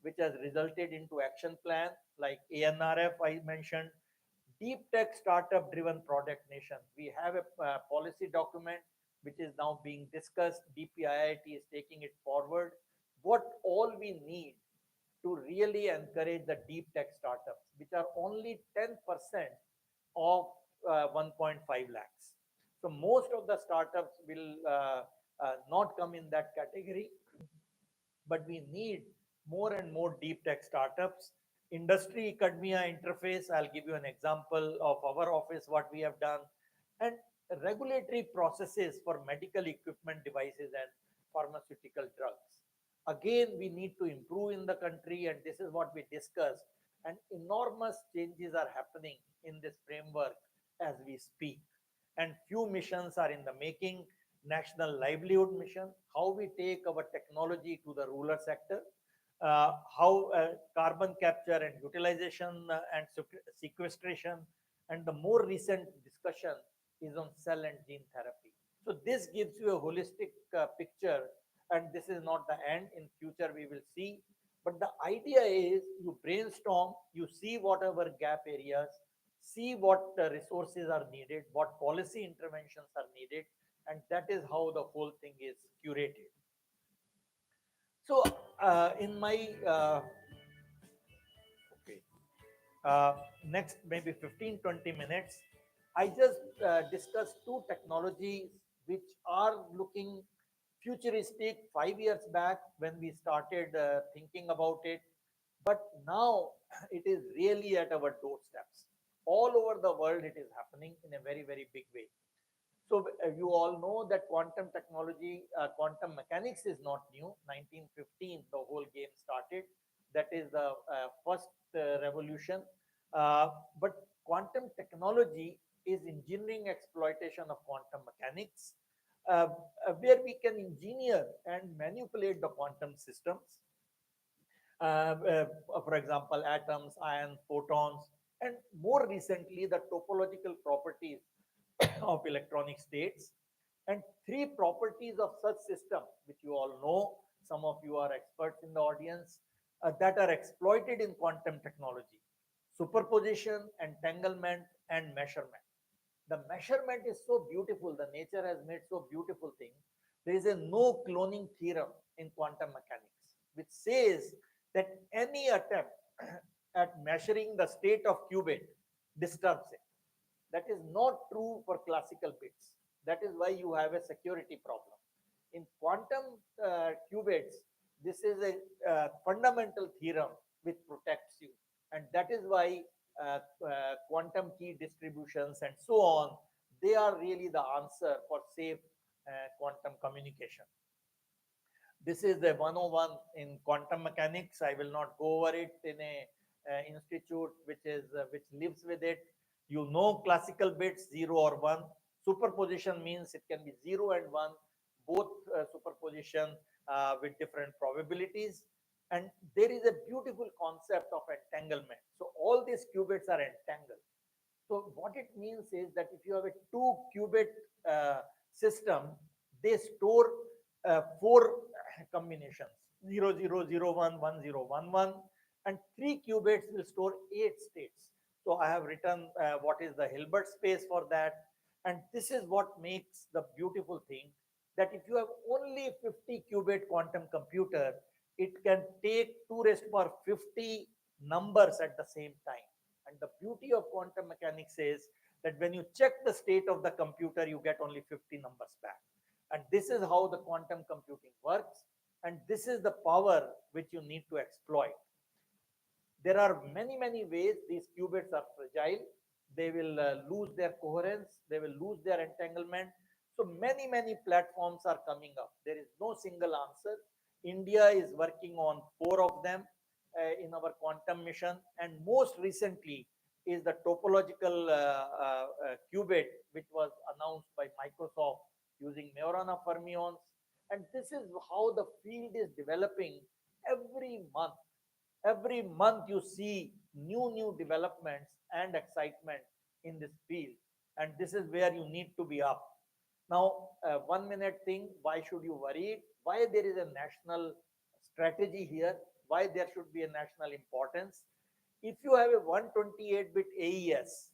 which has resulted into action plan like ANRF I mentioned, deep tech startup driven product nation. We have a policy document which is now being discussed. DPIIT is taking it forward. What all we need to really encourage the deep tech startups, which are only 10% of 1.5 lakhs. So most of the startups will not come in that category, but we need more and more deep tech startups. Industry academia interface, I'll give you an example of our office, what we have done, and regulatory processes for medical equipment devices and pharmaceutical drugs. Again, we need to improve in the country, and this is what we discussed. And enormous changes are happening in this framework as we speak. And few missions are in the making. National livelihood mission, how we take our technology to the rural sector, how carbon capture and utilization and sequestration, and the more recent discussion is on cell and gene therapy. So this gives you a holistic picture, and this is not the end. In future, we will see. But the idea is you brainstorm, you see whatever gap areas, see what resources are needed, what policy interventions are needed, and that is how the whole thing is curated. So, in my okay, next maybe 15-20 minutes, I just discussed two technologies which are looking futuristic 5 years back when we started thinking about it, but now it is really at our doorsteps. All over the world, it is happening in a very, very big way. So you all know that quantum technology, quantum mechanics is not new. 1915, the whole game started. That is the first revolution. Uh, but quantum technology is engineering exploitation of quantum mechanics, uh, where we can engineer and manipulate the quantum systems. For example, atoms, ions, photons, and more recently, the topological properties of electronic states. And three properties of such system, which you all know, some of you are experts in the audience, that are exploited in quantum technology: superposition, entanglement, and measurement. The measurement is so beautiful. The nature has made so beautiful thing. There is a no cloning theorem in quantum mechanics, which says that any attempt at measuring the state of qubit disturbs it. That is not true for classical bits. That is why you have a security problem. In quantum qubits, this is a fundamental theorem which protects you. And that is why quantum key distributions and so on, they are really the answer for safe quantum communication. This is the 101 in quantum mechanics. I will not go over it in a institute which lives with it. You know classical bits 0 or 1. Superposition means it can be 0 and 1, both superposition with different probabilities. And there is a beautiful concept of entanglement. So all these qubits are entangled. So what it means is that if you have a two qubit system, they store four combinations: 00011011, and three qubits will store eight states. So I have written what is the Hilbert space for that. And this is what makes the beautiful thing, that if you have only 50 qubit quantum computer, it can take 2 raised to power 50 numbers at the same time. And the beauty of quantum mechanics is that when you check the state of the computer, you get only 50 numbers back. And this is how the quantum computing works. And this is the power which you need to exploit. There are many, many ways these qubits are fragile. They will lose their coherence, they will lose their entanglement. So many, many platforms are coming up. There is no single answer. India is working on four of them in our quantum mission. And most recently is the topological qubit, which was announced by Microsoft using Majorana fermions. And this is how the field is developing every month. Every month you see new developments and excitement in this field, and this is where you need to be up. Now, 1 minute thing, why should you worry? Why there is a national strategy here? Why there should be a national importance? If you have a 128-bit AES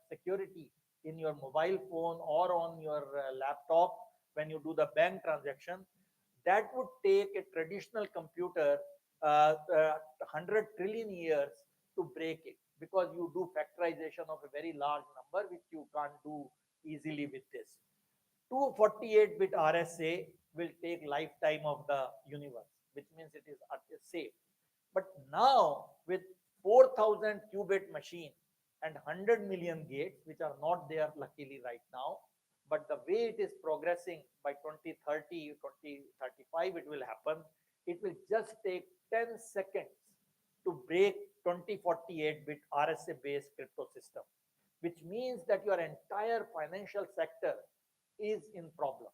security in your mobile phone or on your laptop, when you do the bank transaction, that would take a traditional computer 100 trillion years to break it, because you do factorization of a very large number which you can't do easily with this. 248-bit RSA will take lifetime of the universe, which means it is safe. But now with 4,000 qubit machine and 100 million gates, which are not there luckily right now, but the way it is progressing, by 2030, 2035, it will happen. It will just take 10 seconds to break 2048-bit RSA based crypto system, which means that your entire financial sector is in problem.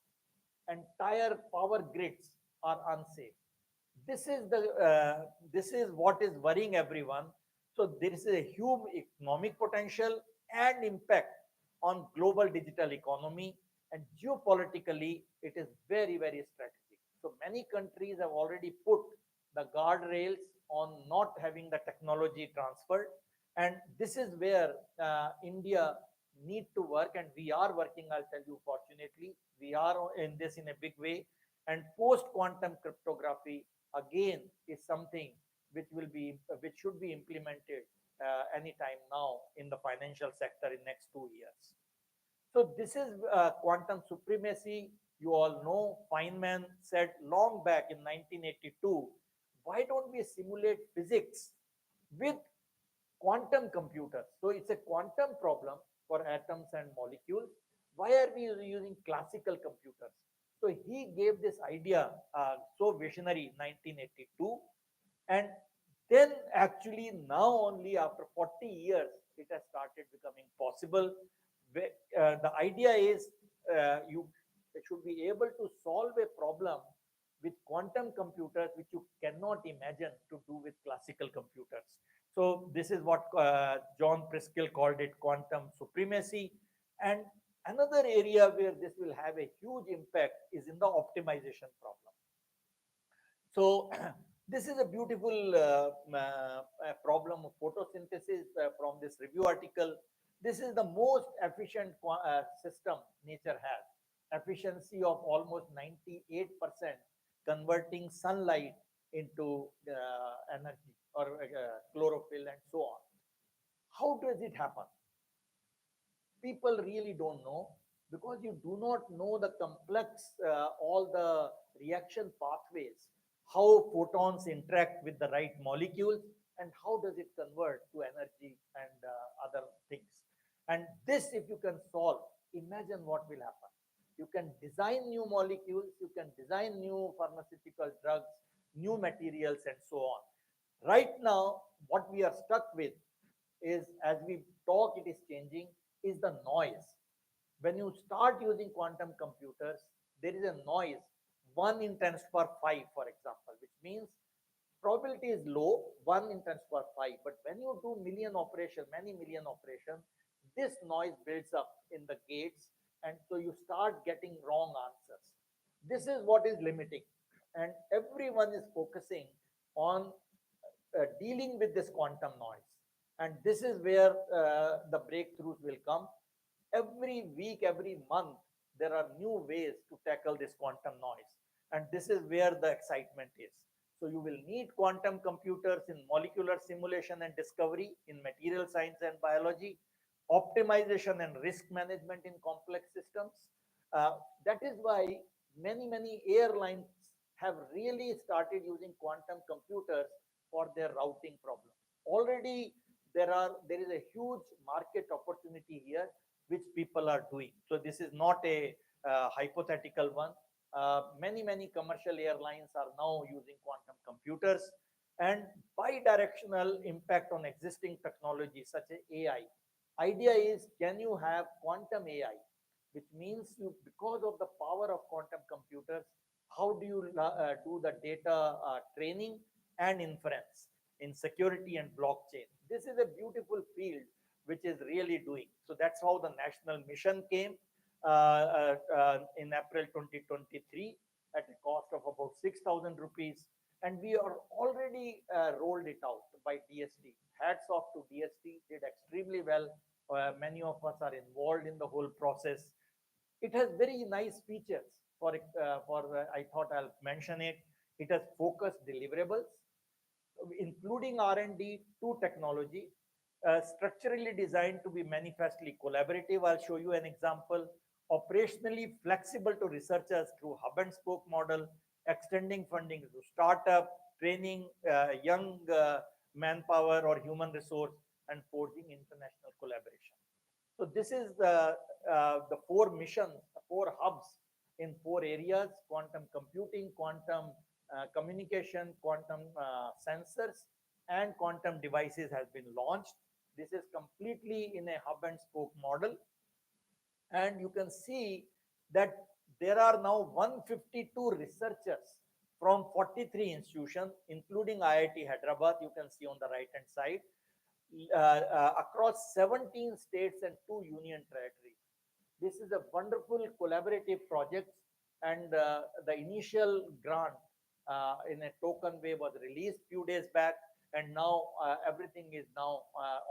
Entire power grids are unsafe. This is what is worrying everyone. So there is a huge economic potential and impact on global digital economy, and geopolitically it is very strategic. So many countries have already put the guardrails on not having the technology transferred, and this is where India need to work, and we are working. I'll tell you, fortunately we are in this in a big way. And post quantum cryptography again is something which should be implemented anytime now in the financial sector in next 2 years. So this is quantum supremacy. You all know Feynman said long back in 1982, why don't we simulate physics with quantum computers? So it's a quantum problem for atoms and molecules, Why are we using classical computers? So he gave this idea, so visionary, 1982, and then actually now only after 40 years it has started becoming possible. The idea is you should be able to solve a problem with quantum computers which you cannot imagine to do with classical computers. So this is what John Preskill called it, quantum supremacy. And another area where this will have a huge impact is in the optimization problem. So this is a beautiful problem of photosynthesis from this review article. This is the most efficient system nature has. Efficiency of almost 98%, converting sunlight into energy or chlorophyll and so on. How does it happen? People really don't know, because you do not know the complex, all the reaction pathways, how photons interact with the right molecules, and how does it convert to energy and other things. And this, if you can solve, imagine what will happen. You can design new molecules, you can design new pharmaceutical drugs, new materials, and so on. Right now, what we are stuck with is, as we talk, it is changing, is the noise. When you start using quantum computers, there is a noise, 1 in 10 to power 5, for example, which means probability is low, 1 in 10 to power 5. But when you do million operation, many million operation, this noise builds up in the gates, and so you start getting wrong answers. This is what is limiting, and everyone is focusing on dealing with this quantum noise. And this is where the breakthroughs will come. Every week, every month, there are new ways to tackle this quantum noise. And this is where the excitement is. So you will need quantum computers in molecular simulation and discovery, in material science and biology, optimization and risk management in complex systems. Uh, that is why many airlines have really started using quantum computers for their routing problem. Already there is a huge market opportunity here which people are doing. So this is not a hypothetical one. Many commercial airlines are now using quantum computers, and bidirectional impact on existing technologies such as AI. Idea is, can you have quantum AI, which means you, because of the power of quantum computers, how do you do the data training and inference in security and blockchain? This is a beautiful field which is really doing. So that's how the national mission came in April 2023 at a cost of about 6,000 rupees. And we are already rolled it out by DST. Hats off to DST, did extremely well. Many of us are involved in the whole process. It has very nice features. I thought I'll mention it. It has focused deliverables, including R&D to technology, structurally designed to be manifestly collaborative. I'll show you an example. Operationally flexible to researchers through hub and spoke model, extending funding to startup, training young manpower or human resource, and forging international collaboration. So this is the four missions, four hubs in four areas: quantum computing, quantum communication, quantum sensors, and quantum devices has been launched. This is completely in a hub and spoke model. And you can see that there are now 152 researchers from 43 institutions, including IIT Hyderabad, you can see on the right hand side, across 17 states and 2 union territories. This is a wonderful collaborative project, and the initial grant in a token way was released few days back, and now everything is now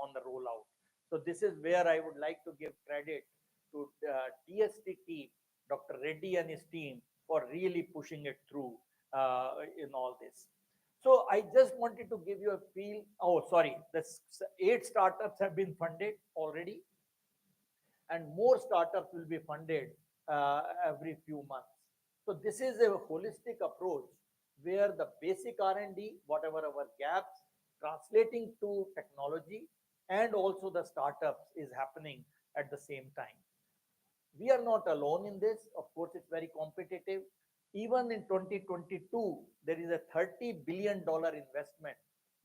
on the rollout. So this is where I would like to give credit to DST team, Dr. Reddy and his team, for really pushing it through in all this. So I just wanted to give you a feel. Oh, sorry, the 8 startups have been funded already, and more startups will be funded every few months. So this is a holistic approach where the basic R&D, whatever our gaps, translating to technology, and also the startups is happening at the same time. We are not alone in this. Of course, it's very competitive. Even in 2022, there is a $30 billion investment.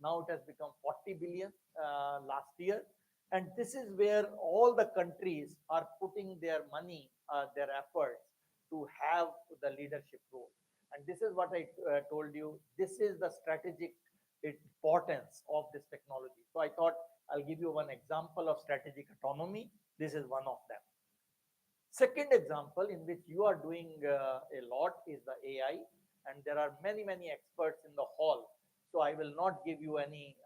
Now it has become 40 billion last year. And this is where all the countries are putting their money, their efforts to have the leadership role. And this is what I told you. This is the strategic importance of this technology. So I thought I'll give you one example of strategic autonomy. This is one of them. Second example in which you are doing a lot is the AI, and there are many, many experts in the hall. So I will not give you any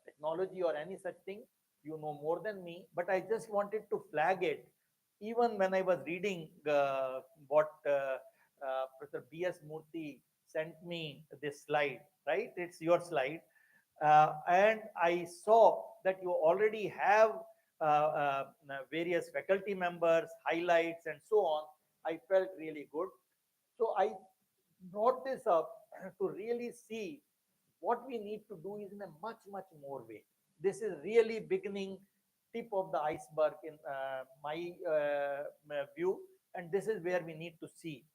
technology or any such thing. You know more than me, but I just wanted to flag it. Even when I was reading what Professor B.S. Murthy sent me this slide, right? It's your slide. And I saw that you already have various faculty members, highlights, and so on. I felt really good. So I brought this up to really see what we need to do is in a much, much more way. This is really beginning tip of the iceberg in my view, and this is where we need to see.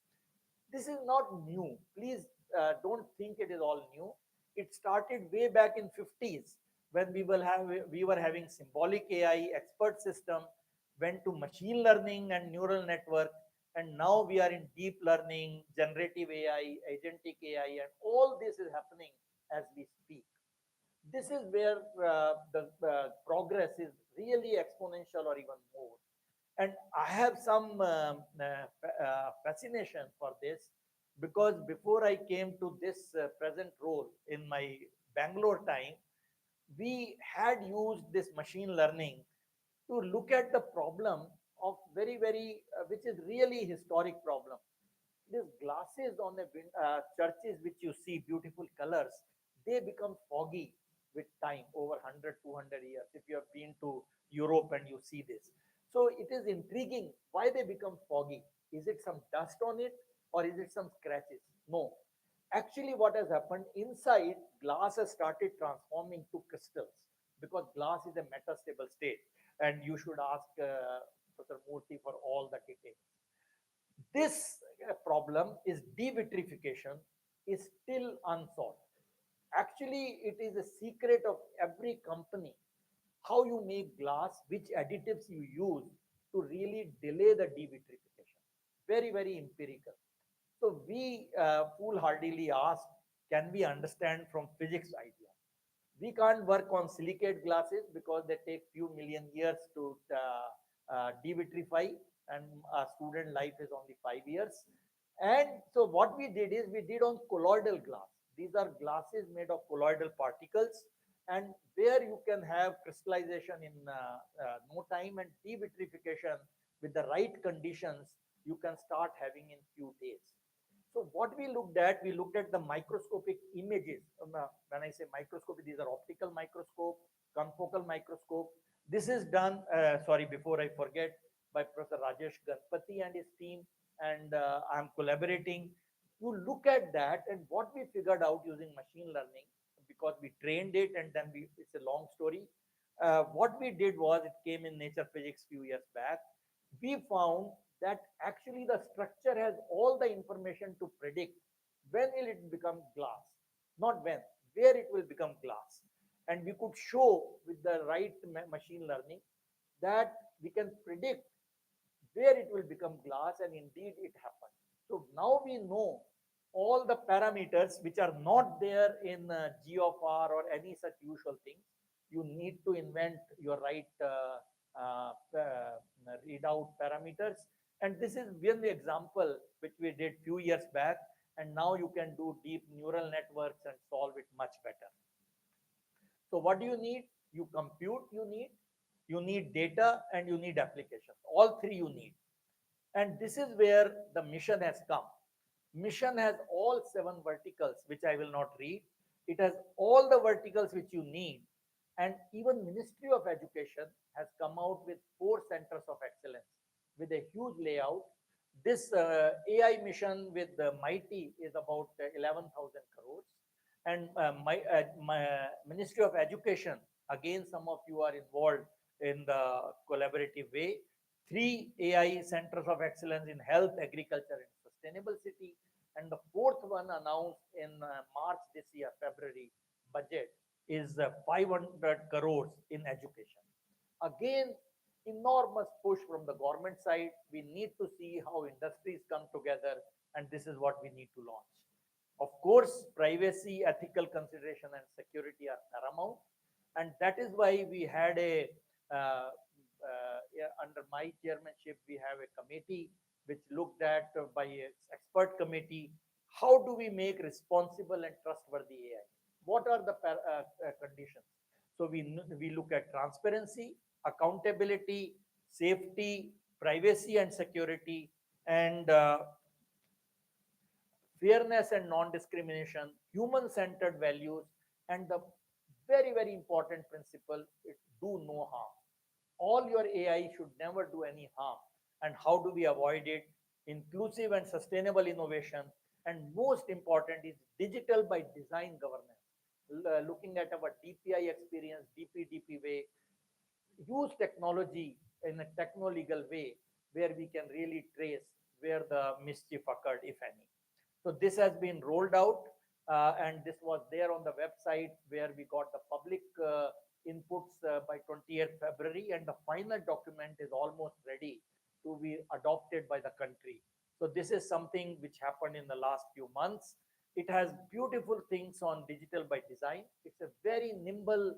This is not new. Please don't think it is all new. It started way back in 50s when we were having symbolic AI, expert system, went to machine learning and neural network, and now we are in deep learning, generative AI, agentic AI, and all this is happening as we speak. This is where the progress is really exponential or even more. And I have some fascination for this because before I came to this present role in my Bangalore time, we had used this machine learning to look at the problem of very, very, which is really historic problem. These glasses on the churches which you see, beautiful colors, they become foggy with time over 100, 200 years. If you have been to Europe and you see this. So it is intriguing why they become foggy. Is it some dust on it or is it some scratches? No. Actually, what has happened inside, glass has started transforming to crystals because glass is a metastable state. And you should ask Professor Murthy for all the details. This problem is devitrification is still unsolved. Actually, it is a secret of every company how you make glass, which additives you use to really delay the devitrification. Very, very empirical. So we foolhardily ask, can we understand from physics idea? We can't work on silicate glasses because they take few million years to devitrify, and our student life is only 5 years. And so what we did is we did on colloidal glass. These are glasses made of colloidal particles, and where you can have crystallization in no time and devitrification with the right conditions, you can start having in few days. So what we looked at the microscopic images. When I say microscopic, these are optical microscope, confocal microscope. This is done, sorry, before I forget, by Professor Rajesh Ganpati and his team, and I'm collaborating. You look at that, and what we figured out using machine learning, because we trained it, and then it's a long story. What we did was, it came in Nature Physics few years back. We found that actually the structure has all the information to predict when will it become glass, not when, where it will become glass. And we could show with the right machine learning that we can predict where it will become glass, and indeed it happened. So now we know all the parameters which are not there in G of R or any such usual things. You need to invent your right readout parameters. And this is one example which we did few years back. And now you can do deep neural networks and solve it much better. So what do you need? You compute, you need data, and you need applications. All three you need. And this is where the mission has come. Mission has all 7 verticals, which I will not read. It has all the verticals which you need. And even Ministry of Education has come out with 4 centers of excellence with a huge layout. This AI mission with the Mighty is about 11,000 crores. And my Ministry of Education, again, some of you are involved in the collaborative way. Three AI centers of excellence in health, agriculture, and sustainable city. And the fourth one announced in March this year, February budget is 500 crores in education. Again, enormous push from the government side. We need to see how industries come together, and this is what we need to launch. Of course, privacy, ethical consideration, and security are paramount, and that is why we had a yeah, under my chairmanship, we have a committee which looked at by a expert committee how do we make responsible and trustworthy AI? What are the conditions? So we look at transparency, accountability, safety, privacy and security, and fairness and non-discrimination, human-centered values, and the very, very important principle, it do no harm. All your AI should never do any harm. And how do we avoid it? Inclusive and sustainable innovation. And most important is digital by design governance. Looking at our DPI experience, DPDP way, use technology in a techno-legal way where we can really trace where the mischief occurred, if any. So this has been rolled out, and this was there on the website where we got the public inputs by 20th February, and the final document is almost ready to be adopted by the country. So this is something which happened in the last few months. It has beautiful things on digital by design. It's a very nimble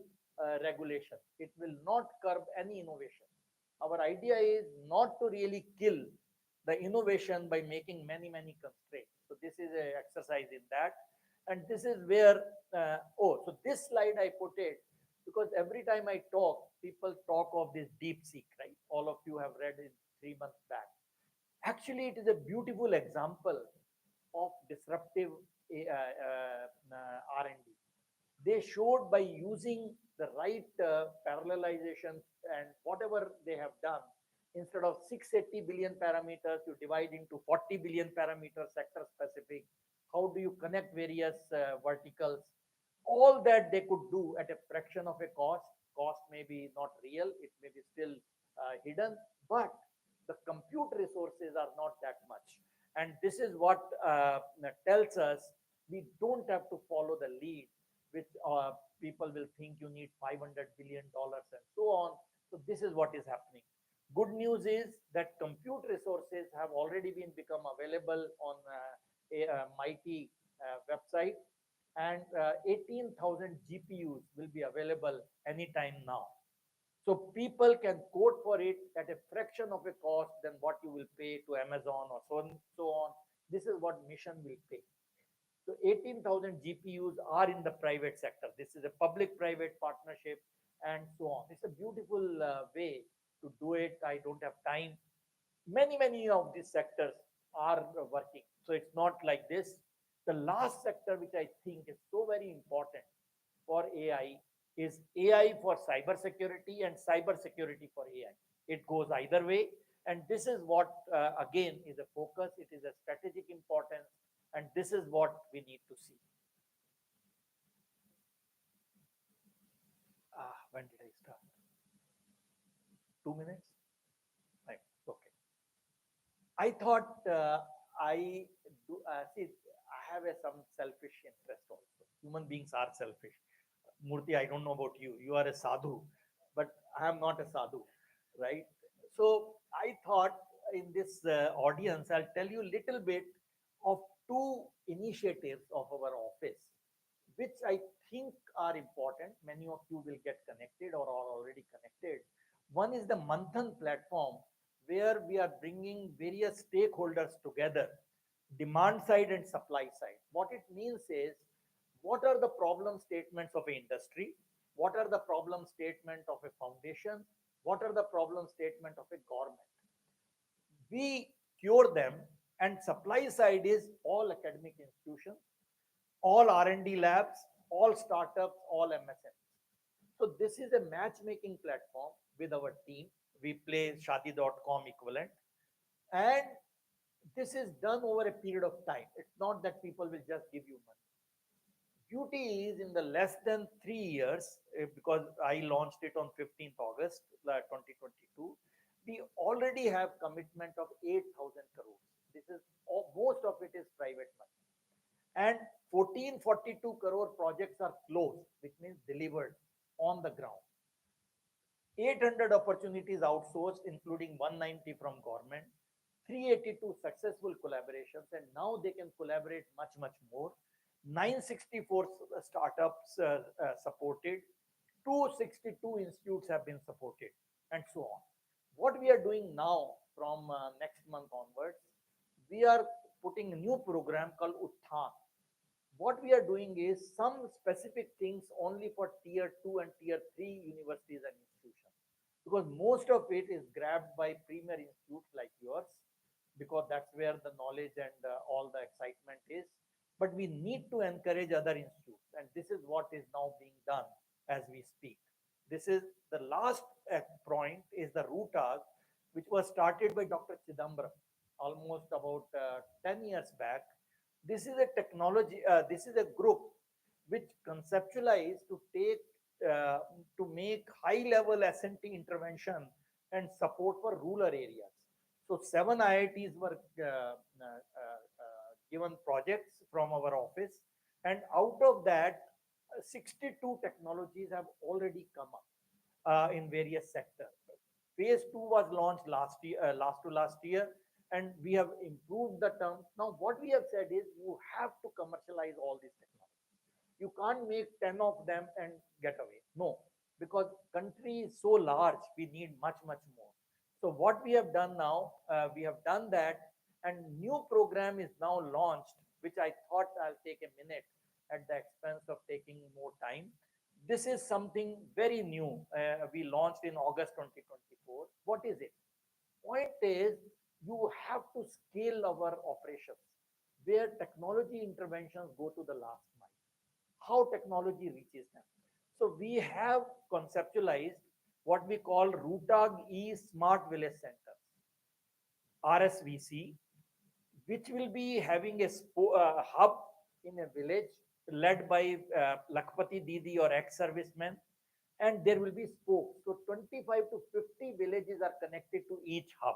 regulation. It will not curb any innovation. Our idea is not to really kill the innovation by making many, many constraints. So this is an exercise in that. And this is where, so this slide I put it because every time I talk, people talk of this deep seek, right? All of you have read it 3 months back. Actually, it is a beautiful example of disruptive R&D. They showed by using the right parallelization and whatever they have done, instead of 680 billion parameters, you divide into 40 billion parameters, sector specific. How do you connect various verticals? All that they could do at a fraction of a cost. Cost may be not real, it may be still hidden, but the compute resources are not that much. And this is what tells us we don't have to follow the lead, which people will think you need $500 billion and so on. So this is what is happening. Good news is that compute resources have already been become available on a mighty website, and 18,000 GPUs will be available anytime now. So people can quote for it at a fraction of a cost than what you will pay to Amazon or so on. This is what Mission will pay. So 18,000 GPUs are in the private sector. This is a public-private partnership and so on. It's a beautiful way to do it. I don't have time. Many of these sectors are working. So it's not like this. The last sector, which I think is so very important for AI, is AI for cybersecurity and cybersecurity for AI. It goes either way. And this is what, again, is a focus. It is a strategic importance. And this is what we need to see. When did I start? 2 minutes? Right. Okay. I thought I do see. I have some selfish interest also. Human beings are selfish. Murthy, I don't know about you. You are a sadhu, but I am not a sadhu, right? So I thought in this audience, I'll tell you a little bit of two initiatives of our office, which I think are important. Many of you will get connected or are already connected. One is the Manthan platform, where we are bringing various stakeholders together, demand side and supply side. What it means is, what are the problem statements of an industry? What are the problem statement of a foundation? What are the problem statement of a government? We cure them, and supply side is all academic institutions, all R&D labs, all startups, all MSMEs. So this is a matchmaking platform with our team. We play shadi.com equivalent, and this is done over a period of time. It's not that people will just give you money. Beauty is in the less than 3 years, because I launched it on 15th August 2022. We already have commitment of 8,000 crores. This is most of it is private money, and 1442 crore projects are closed, which means delivered on the ground. 800 opportunities outsourced, including 190 from government, 382 successful collaborations, and now they can collaborate much, much more. 964 startups supported, 262 institutes have been supported, and so on. What we are doing now from next month onwards, we are putting a new program called Utthan. What we are doing is some specific things only for tier 2 and tier 3 universities and institutions, because most of it is grabbed by premier institutes like yours, because that's where the knowledge and all the excitement is. But we need to encourage other institutes, and this is what is now being done as we speak. This is the last point is the rootag, which was started by Dr. Chidambaram almost about 10 years back. This is a technology, this is a group which conceptualized to take uh, to make high level S&T intervention and support for rural areas. So seven IITs were given projects from our office, and out of that, 62 technologies have already come up in various sectors. Phase two was launched last year, last year, and we have improved the terms. Now, what we have said is you have to commercialize all these technologies. You can't make 10 of them and get away. No, because country is so large, we need much, much more. So what we have done now, we have done that, and new program is now launched, which I thought I'll take a minute at the expense of taking more time. This is something very new. We launched in August 2024. What is it? Point is, you have to scale our operations where technology interventions go to the last mile, how technology reaches them. So we have conceptualized what we call Rootag E Smart Village Centers, RSVC, which will be having a hub in a village led by Lakpati Didi or ex-servicemen, and there will be spokes. So 25 to 50 villages are connected to each hub.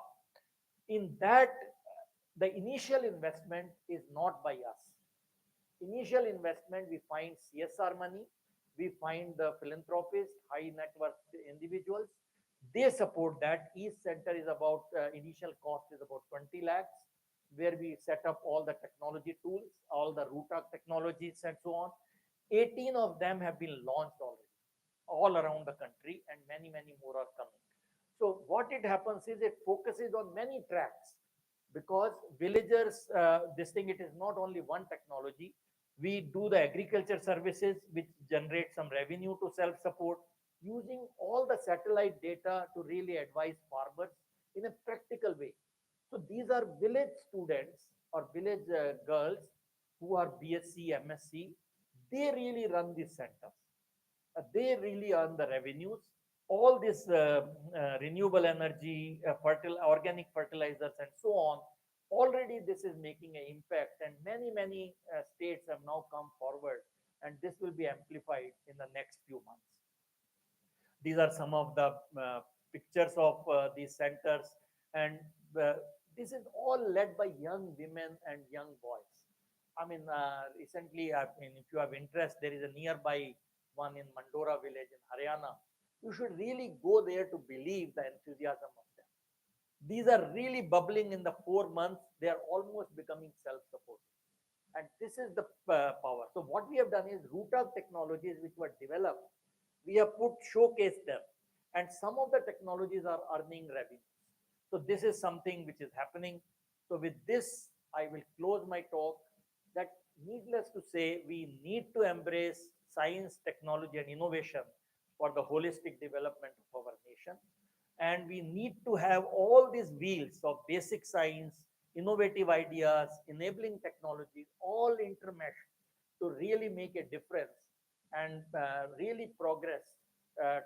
In that, the initial investment is not by us. Initial investment, we find CSR money, we find the philanthropists, high net worth individuals. They support that. Each center is about, initial cost is about 20 lakhs, where we set up all the technology tools, all the ROOTAC technologies, and so on. 18 of them have been launched already, all around the country, and many, many more are coming. So what it happens is it focuses on many tracks, because villagers, this thing, it is not only one technology. We do the agriculture services, which generate some revenue to self-support, using all the satellite data to really advise farmers in a practical way. So these are village students or village girls who are BSc, MSc. They really run these centers. They really earn the revenues. All this renewable energy, organic fertilizers, and so on. Already, this is making an impact, and many, many states have now come forward, and this will be amplified in the next few months. These are some of the pictures of these centers, and uh, this is all led by young women and young boys. I mean, recently, I mean, if you have interest, there is a nearby one in Mandora village in Haryana. You should really go there to believe the enthusiasm of them. These are really bubbling in the 4 months. They are almost becoming self-supporting. And this is the power. So what we have done is root of technologies which were developed, we have put showcase them, and some of the technologies are earning revenue. So this is something which is happening. So with this, I will close my talk. That needless to say, we need to embrace science, technology, and innovation for the holistic development of our nation. And we need to have all these wheels of basic science, innovative ideas, enabling technologies, all intermeshed to really make a difference and really progress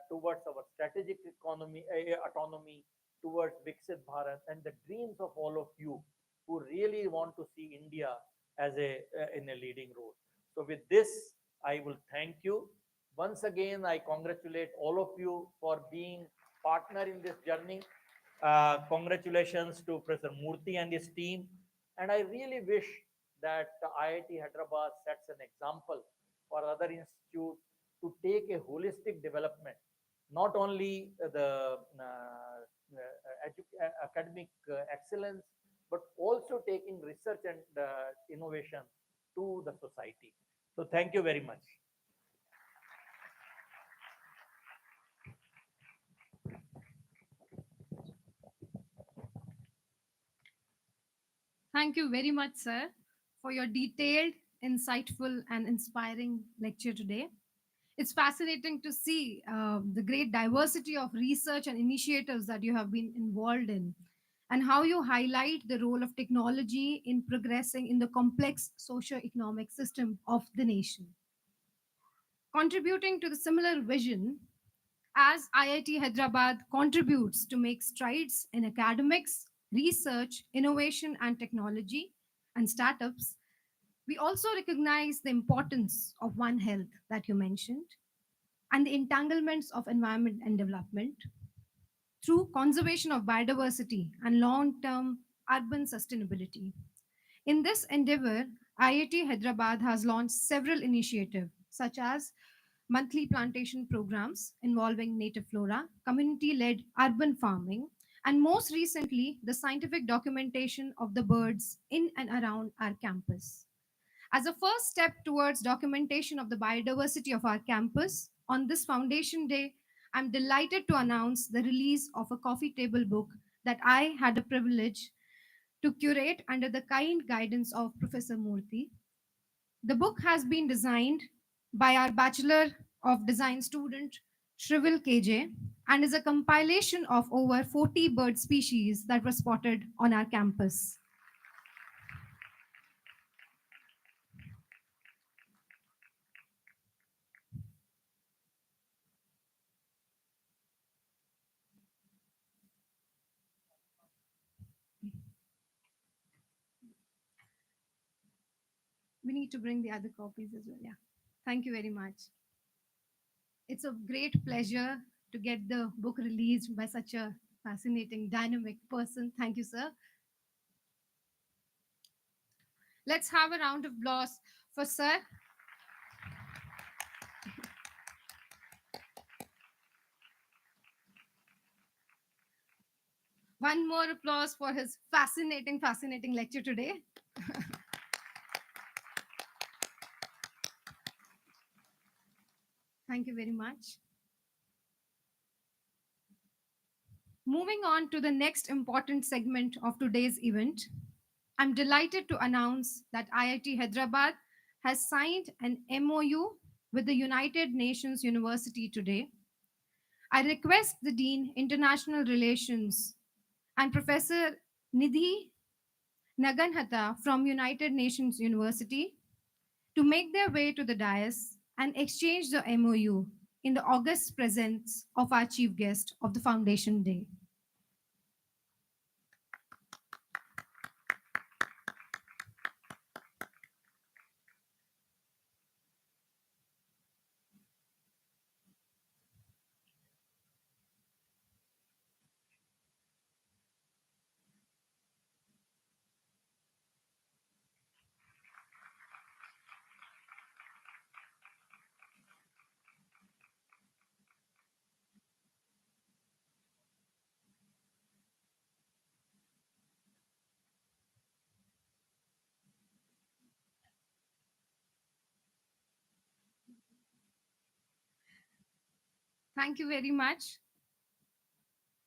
towards our strategic economy, autonomy, towards Viksit Bharat, and the dreams of all of you who really want to see India as a in a leading role. So with this, I will thank you. Once again, I congratulate all of you for being partner in this journey. Congratulations to Professor Murthy and his team. And I really wish that IIT Hyderabad sets an example for other institutes to take a holistic development, not only the academic excellence, but also taking research and innovation to the society. So thank you very much. Thank you very much, sir, for your detailed, insightful, and inspiring lecture today. It's fascinating to see the great diversity of research and initiatives that you have been involved in, and how you highlight the role of technology in progressing in the complex socio-economic system of the nation. Contributing to the similar vision, as IIT Hyderabad contributes to make strides in academics, research, innovation, and technology, and startups, we also recognize the importance of One Health that you mentioned and the entanglements of environment and development through conservation of biodiversity and long term urban sustainability. In this endeavor, IIT Hyderabad has launched several initiatives such as monthly plantation programs involving native flora, community led urban farming, and most recently, the scientific documentation of the birds in and around our campus. As a first step towards documentation of the biodiversity of our campus, on this Foundation Day, I'm delighted to announce the release of a coffee table book that I had the privilege to curate under the kind guidance of Professor Murthy. The book has been designed by our Bachelor of Design student Shrivel KJ and is a compilation of over 40 bird species that were spotted on our campus. We need to bring the other copies as well. Yeah. Thank you very much. It's a great pleasure to get the book released by such a fascinating, dynamic person. Thank you, sir. Let's have a round of applause for sir. One more applause for his fascinating, fascinating lecture today. Thank you very much. Moving on to the next important segment of today's event, I'm delighted to announce that IIT Hyderabad has signed an MOU with the United Nations University today. I request the Dean International Relations and Professor Nidhi Naganhata from United Nations University to make their way to the dais and exchange the MOU in the august presence of our chief guest of the Foundation Day. Thank you very much.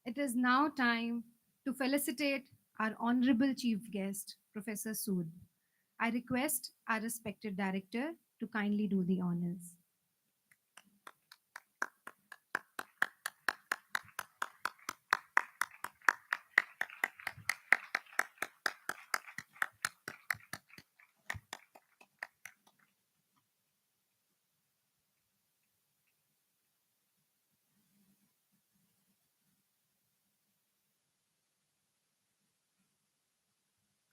It is now time to felicitate our honorable chief guest, Professor Sood. I request our respected director to kindly do the honors.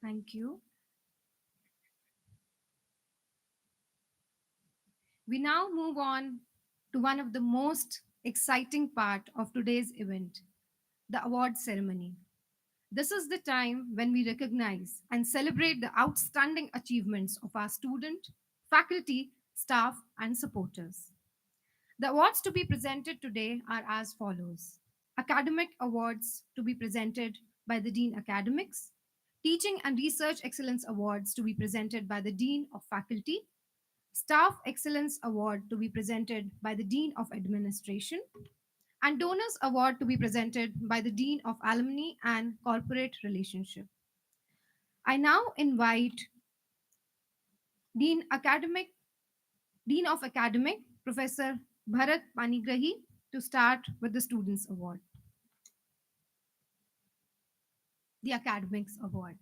Thank you. We now move on to one of the most exciting part of today's event, the award ceremony. This is the time when we recognize and celebrate the outstanding achievements of our student, faculty, staff, and supporters. The awards to be presented today are as follows: Academic Awards to be presented by the Dean Academics, Teaching and Research Excellence Awards to be presented by the Dean of Faculty, Staff Excellence Award to be presented by the Dean of Administration, and Donors Award to be presented by the Dean of Alumni and Corporate Relationship. I now invite Dean Academic Dean of Academic, Professor Bharat Panigrahi, to start with the Students Award, the Academics Award.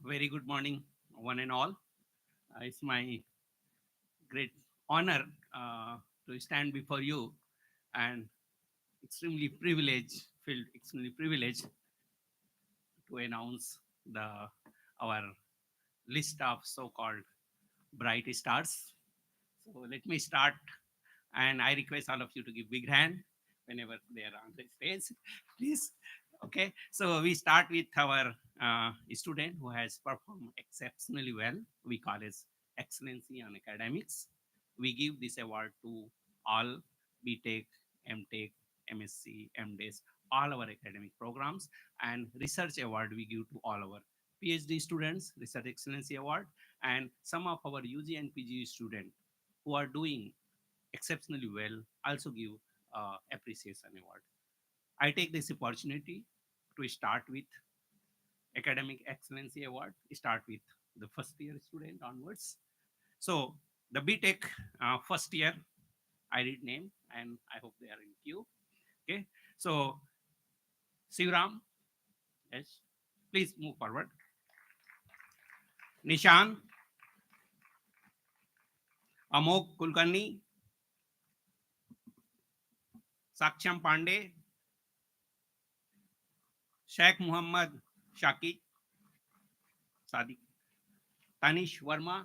Very good morning, one and all. It's my great honor uh, to stand before you and extremely privileged, feel extremely privileged to announce the our list of so-called bright stars. So let me start, and I request all of you to give big hand whenever they are on the stage, please. Okay, so we start with our student who has performed exceptionally well. We call it excellency on academics. We give this award to all BTech, MTech, MSc, MDes, all our academic programs, and research award we give to all our PhD students, research excellency award, and some of our UG and PG students who are doing exceptionally well also give appreciation award. I take this opportunity to start with academic excellency award. Start with the first year student onwards. So the BTech first year, I read name and I hope they are in queue. Okay. So Sivaram, yes, please move forward. Nishan, Amok Kulkarni, Saksham Pandey, Sheikh Muhammad Shaki, Sadiq, Tanish Verma.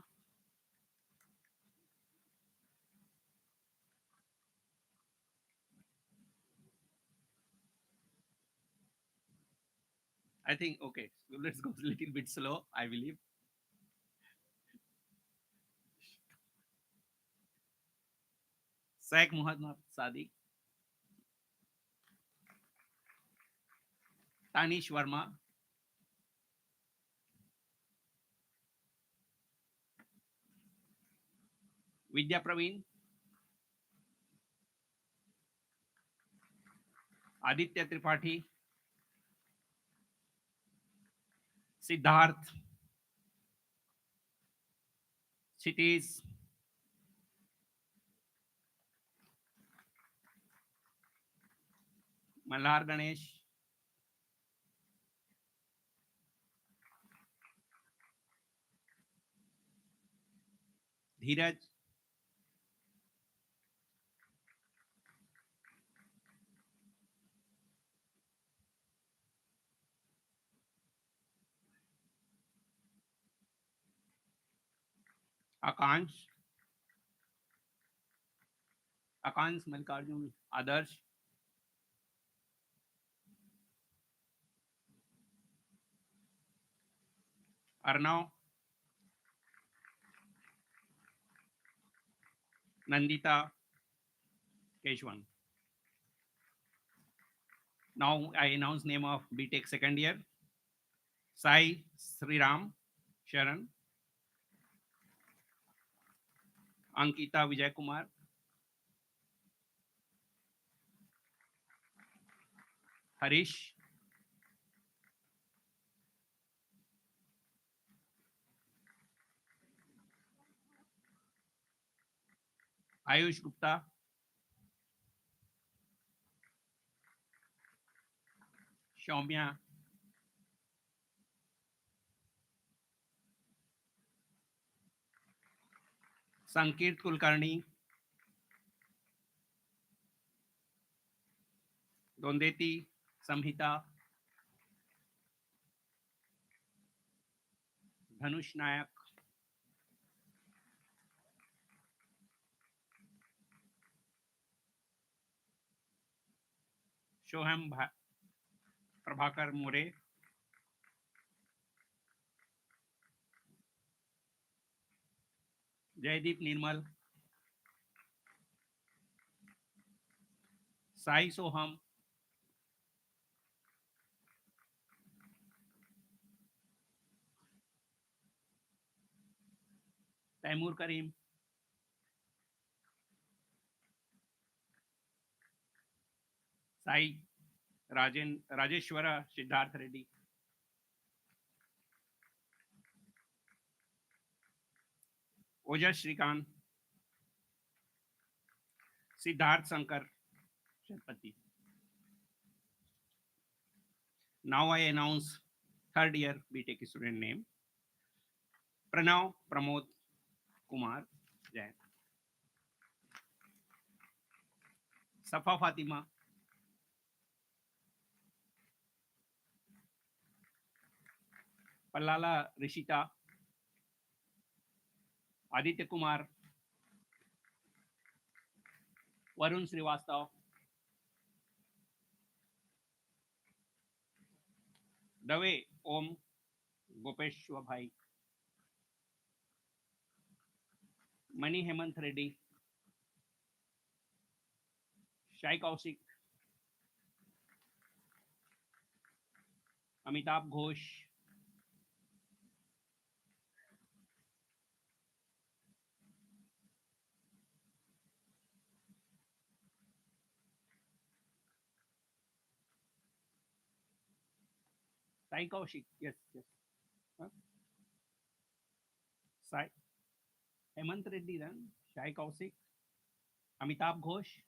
I think okay. So let's go a little bit slow. I believe Sheikh Muhammad Sadiq, Tanish Verma, Vidya Praveen, Aditya Tripathi, Siddharth, Kshitiz, Malhar Ganesh, Dheeraj, Akansh, Akansh Mallikarjun, Adarsh, Arnav, Nandita, Keshwan. Now I announce name of BTech second year. Sai Sriram, Sharan, Ankita Vijay Kumar, Harish, Ayush Gupta, Shaumya, संकीर्त Kulkarni, दोंदेती Samhita, Dhanush Nayak, Shoham Prabhakar More, Jaideep Nirmal, Sai Soham, Taimur Karim, Sai Rajeshwar Siddharth Reddy, Ojas Shrikant, Siddharth Shankar शतपति. Now I announce third year BTech student name, Pranav Pramod Kumar Jain, Safa Fatima, Pallala Rishita, Aditya Kumar, Varun Srivastav, Dave Om Gopeshwar Bhai, Mani Hemant Reddy, Shai Kaushik, Amitabh Ghosh, Sai Kaushik, yes, yes. Huh? Sai Hemant Reddy, then Shai Kaushik, Amitabh Ghosh,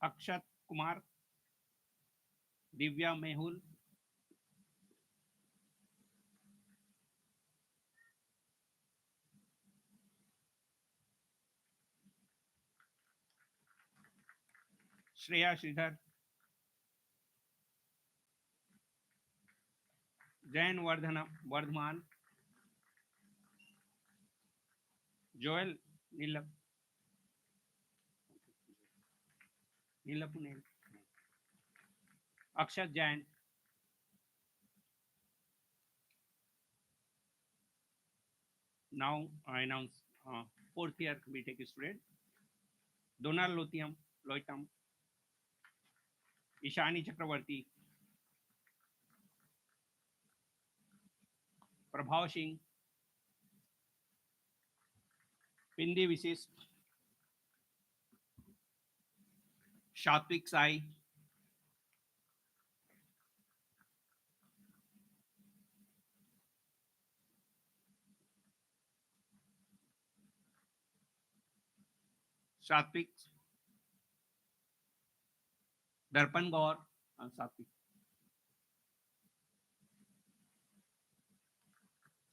Akshat Kumar, Divya Mehul, Shreya Sridhar, Jain Vardhaman, Joel Nilapunel, Akshat Jain. Now I announce fourth year BTech student, Donal Loitam, Ishani Chakravarti, Prabhav Singh, Pindi Visist, Shatvik Sai, Shatvik, Darpan Gaur, Satvik,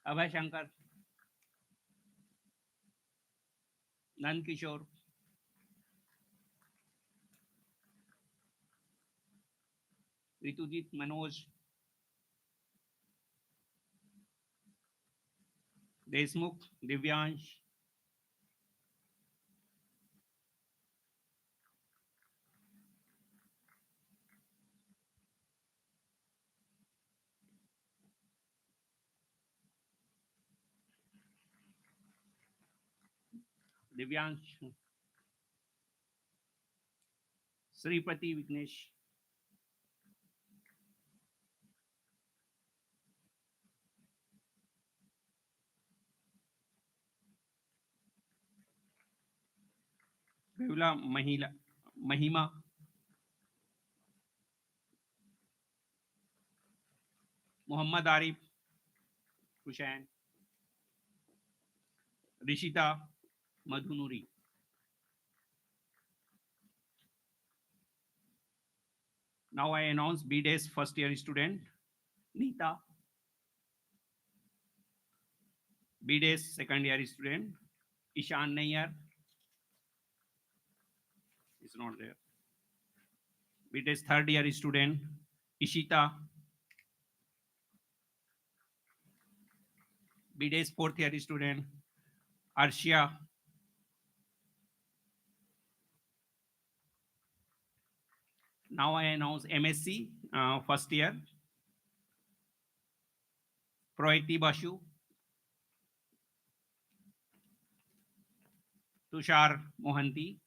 Abhay Shankar, Nand Kishore, Ritujit Manoj, Desmukh Divyansh, Divyansh, Sripati Vignesh, Bevla Mahima, Muhammad Arif Hussain, Rishita Madhunuri. Now I announce B Day's first year student, Neeta. B Day's second year student, Ishan Nayyar, is not there. B Day's third year student, Ishita. B Day's fourth year student, Arshia. Now I announce MSc first year, Proiti Bashu, Tushar Mohanty,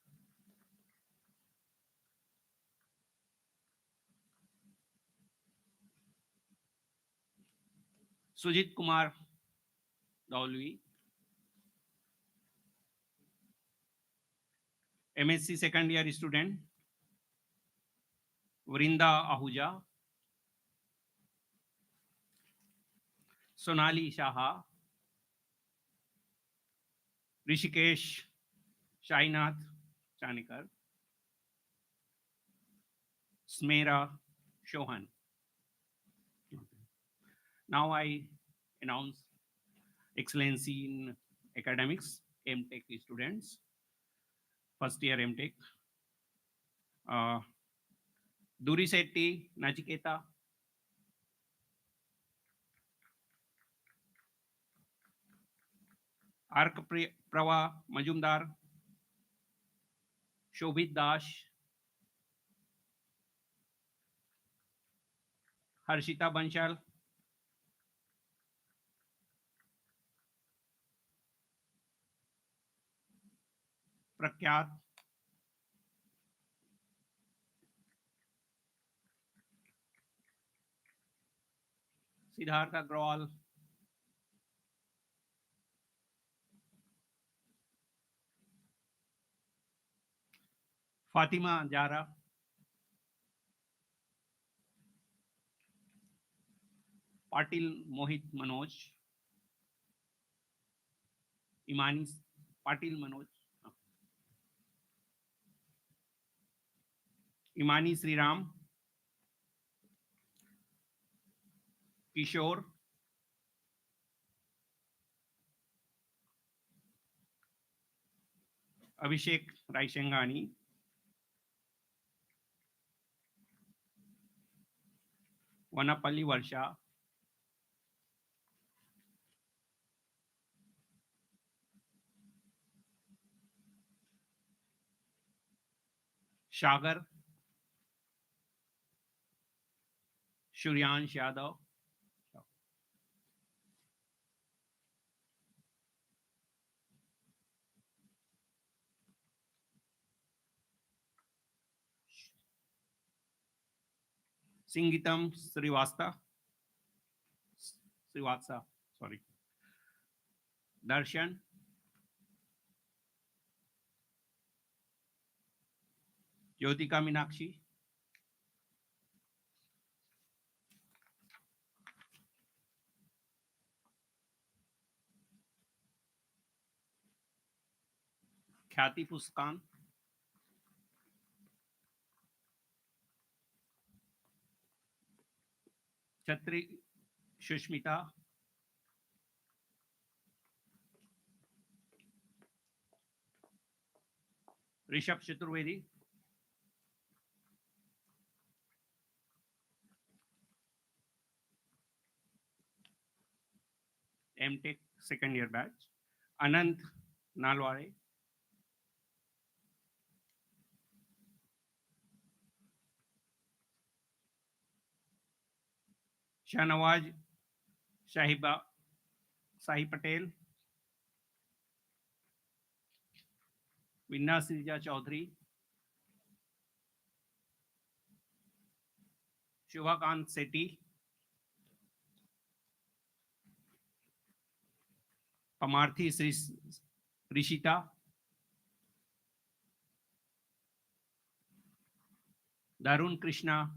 Sujit Kumar Daulvi, MSc second year student, Vrinda Ahuja, Sonali Shaha, Rishikesh Shainath Chanikar, Smera Shohan. Now I announce Excellency in Academics, MTech students, first year MTech. Duri Setti Nachiketa, Ark Prava Majumdar, Shobhit Dash, Harshita Banshal, Prakyat, Siddhartha Agrawal, Fatima Jara, Patil Mohit Manoj, Imani Patil Manoj, Imani Sriram, Kishore, Abhishek Raishangani, Vanapalli Varsha, Shagar, Shuryansh Yadav, Singitam Srivatsa, sorry, Darshan, Jyotika Minakshi, Khyati Puskan, Chatri Shushmita, Rishabh Chaturvedi, MTech second year batch, Anant Nalware, Shahnawaz Sahi Patel, Vinna Sirja Chaudhary, Shubhakant Sethi, Pamarthi Rishita, Darun Krishna,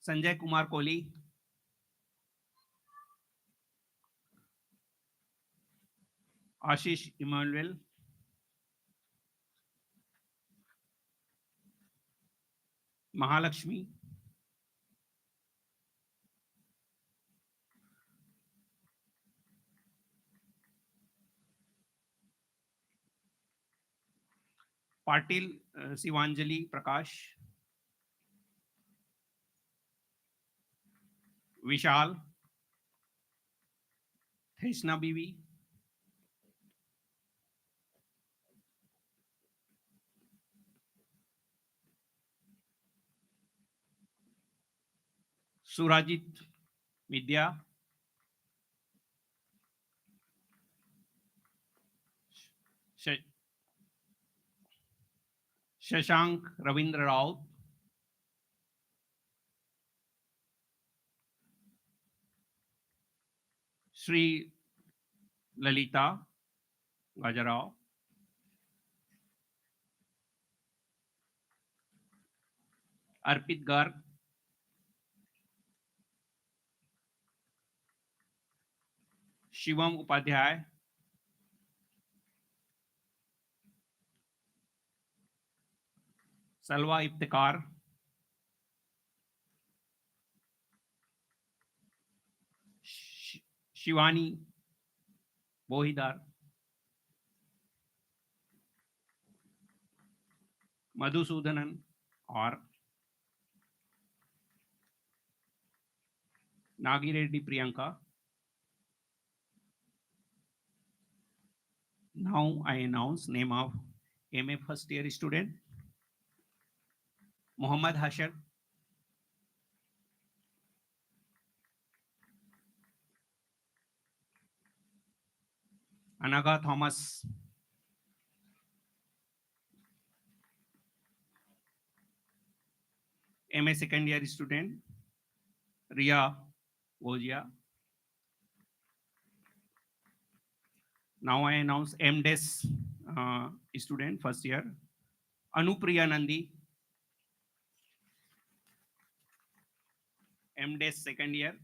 Sanjay Kumar Kohli, Ashish Emmanuel, Mahalakshmi, Patil Sivanjali Prakash, Vishal, Thesna Bibi, Surajit Vidya, Sh- Shashank Ravindra Rao, Sri Lalita Gajarao, Arpit Garg, Shivam Upadhyay, Salwa Iftikhar, Shivani Bohidar, Madhusudanan or Nagireddy Priyanka. Now I announce name of MA first year student Muhammad Hashar, Anaga Thomas, MA second year student Ria Gojia. Now I announce MDes student first year Anupriya Nandi, MDes second year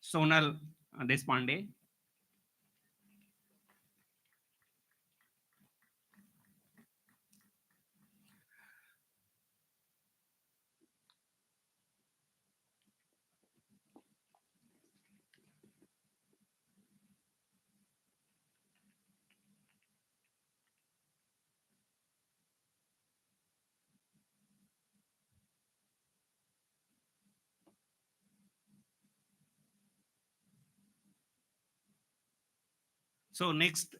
Sonal Deshpande, so next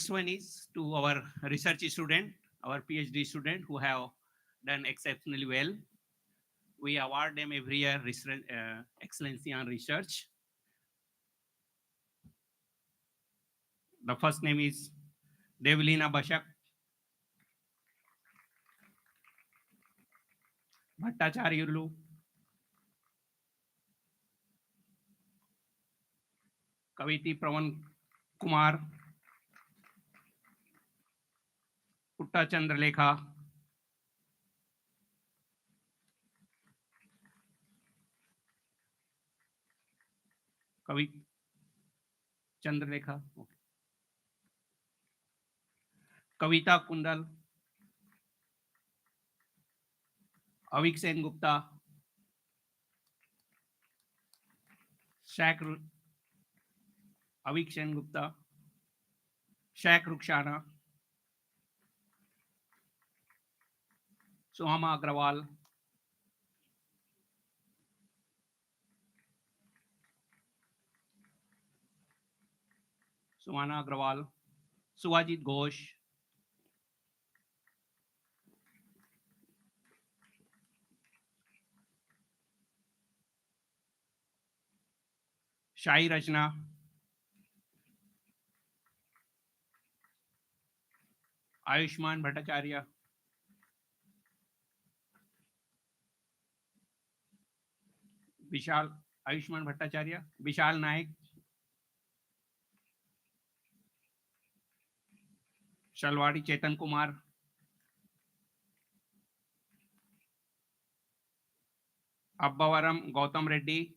one is to our research student, our PhD student who have done exceptionally well. We award them every year excellency on research. The first name is Devlina Bashak Bhattacharyulu, Kaviti Pravan Kumar, Putta Chandralekha, Kavi Chandralekha, okay. Kavita Kundal, Avik Sen Gupta, Shak Avik Sen Gupta, Shak Rukshana, Suhama Agrawal, Sumana Agrawal, Suwajit Ghosh, Shai Rachna, Ayushman Bhattacharya, Vishal Ayushman Bhattacharya, Vishal Naik, Shalwadi Chetan Kumar, Abbavaram Gautam Reddy,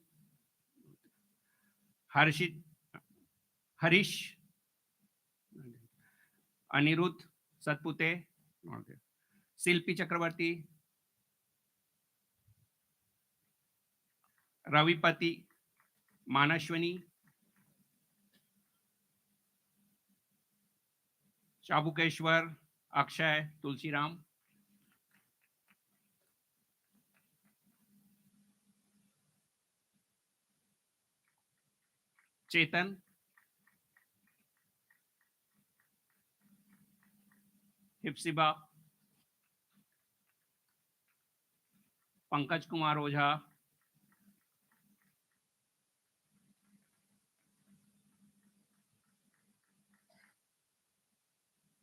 हर्षित, हरीश, अनिरुद्ध सतपुते, शिल्पी चक्रवर्ती, रविपति, मानश्वनी, शाबुकेश्वर, अक्षय, तुलसीराम, चेतन, हिप्सिबा, पंकज कुमार ओझा,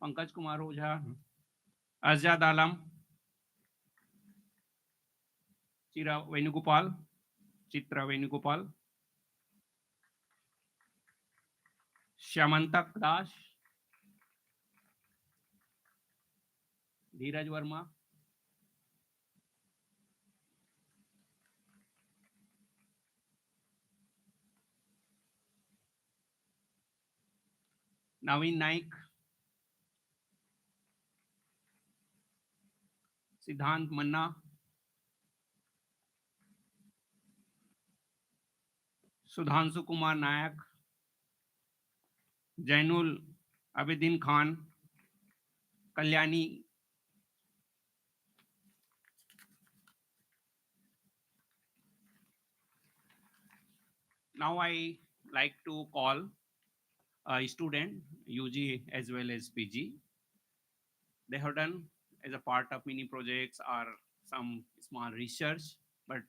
पंकज कुमार ओझा, अजजाद आलम, चिरा वेणुगोपाल, चित्रा वेणुगोपाल, श्यामंतक दास, धीरज वर्मा, नवीन नाइक, सिद्धांत मन्ना, Sudhanshu Kumar Nayak, Zainul Abidin Khan, Kalyani, now I like to call a student, UG as well as PG. They have done as a part of mini projects or some small research, but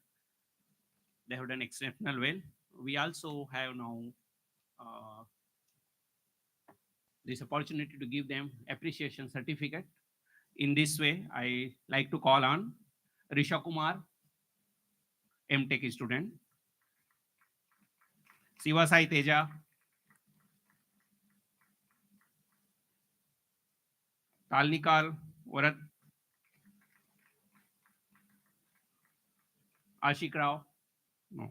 they have done exceptional well. We also have now uh, this opportunity to give them appreciation certificate. In this way, I like to call on Risha Kumar, MTech student, Siva Sai Teja, Talnikal Varat, Ashik Rao, no,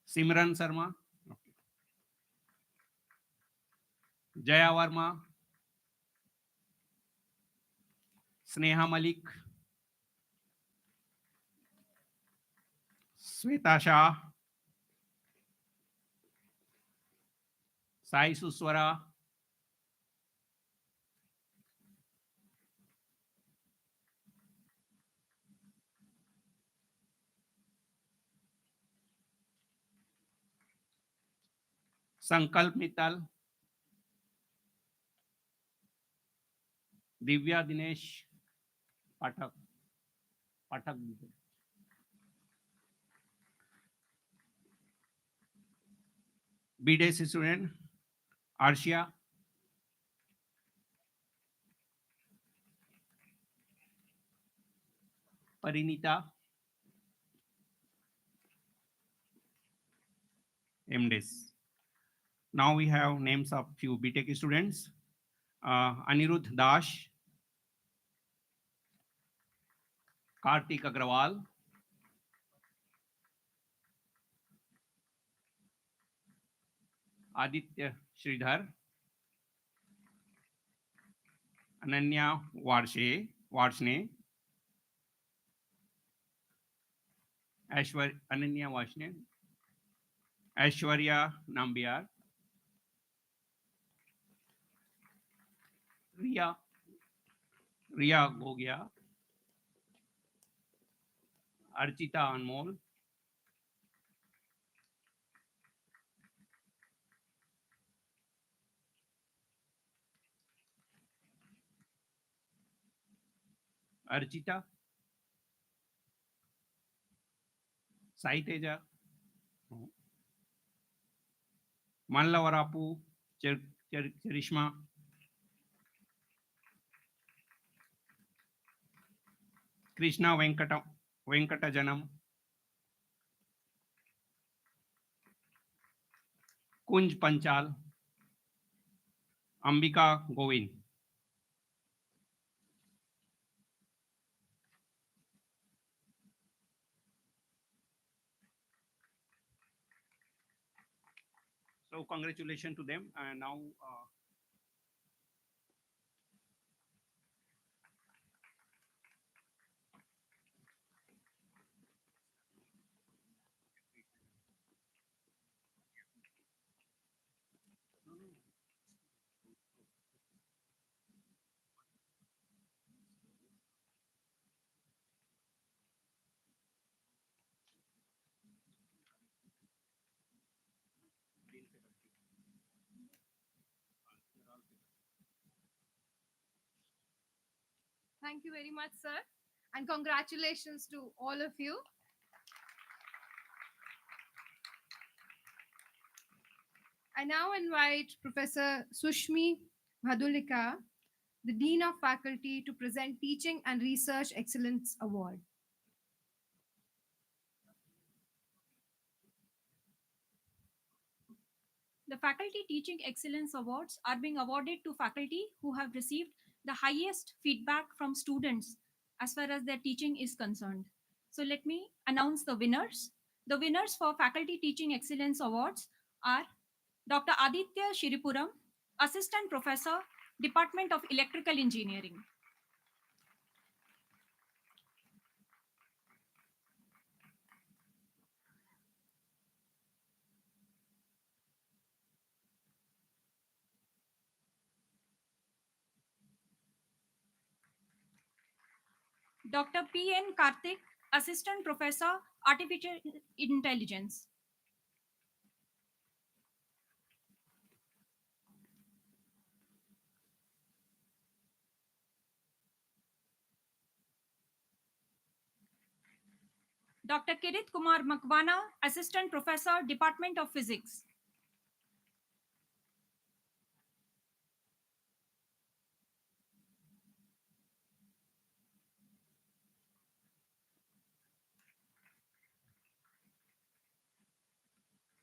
Simran Sharma, okay. Jaya Verma, Sneha Malik, Sweta Shah, Sai Suswara, Sankalp Mittal, Divya Dinesh Pathak, Pathak, BDS student, Arshia, Parinita, MDes. Now we have names of few BTech students. Anirudh Dash, Kartik Agrawal, Aditya Sridhar, Ananya Varshne, Ananya Varshne, Aishwarya Nambiar, Ria, Ria Gogia, Archita Anmol, Archita, Sai Teja, Mallavarapu, Charishma, Krishna Venkatajanam, Kunj Panchal, Ambika Govind. So congratulations to them. And now Thank you very much, sir. And congratulations to all of you. I now invite Professor Sushmi Bhadulika, the Dean of Faculty, to present Teaching and Research Excellence Award. The Faculty Teaching Excellence Awards are being awarded to faculty who have received the highest feedback from students as far as their teaching is concerned. So let me announce the winners. The winners for Faculty Teaching Excellence Awards are Dr. Aditya Shiripuram, Assistant Professor, Department of Electrical Engineering. Dr. P.N. Karthik, Assistant Professor, Artificial Intelligence. Dr. Kirit Kumar Makwana, Assistant Professor, Department of Physics.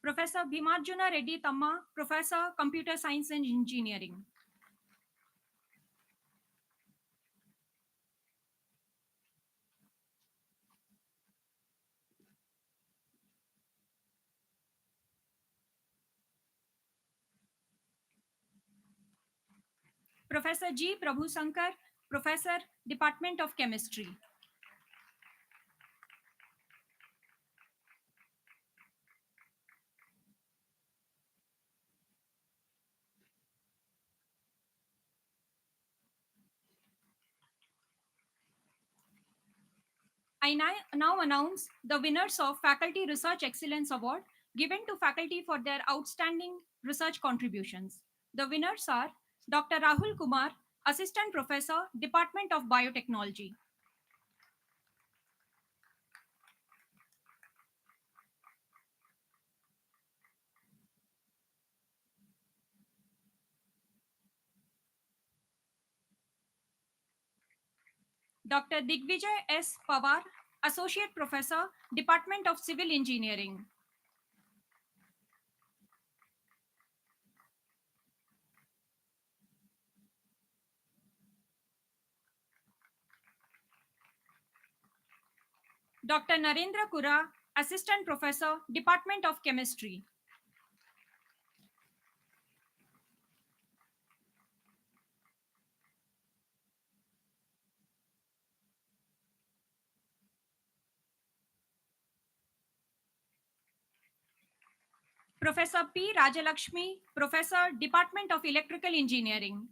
Professor Bhimarjuna Reddy Tamma, Professor, Computer Science and Engineering. Professor G. Prabhu Sankar, Professor, Department of Chemistry. I now announce the winners of Faculty Research Excellence Award given to faculty for their outstanding research contributions. The winners are Dr. Rahul Kumar, Assistant Professor, Department of Biotechnology. Dr. Digvijay S. Pawar, Associate Professor, Department of Civil Engineering. Dr. Narendra Kura, Assistant Professor, Department of Chemistry. Professor P. Rajalakshmi, Professor, Department of Electrical Engineering.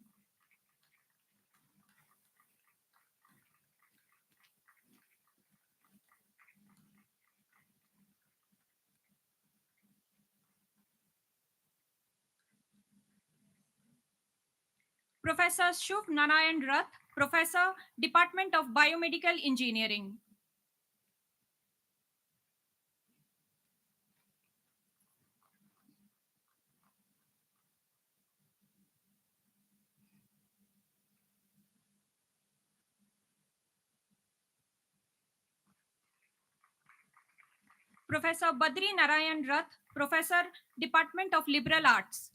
Professor Shubh Narayan Rath, Professor, Department of Biomedical Engineering. Professor Badri Narayan Rath, Professor, Department of Liberal Arts.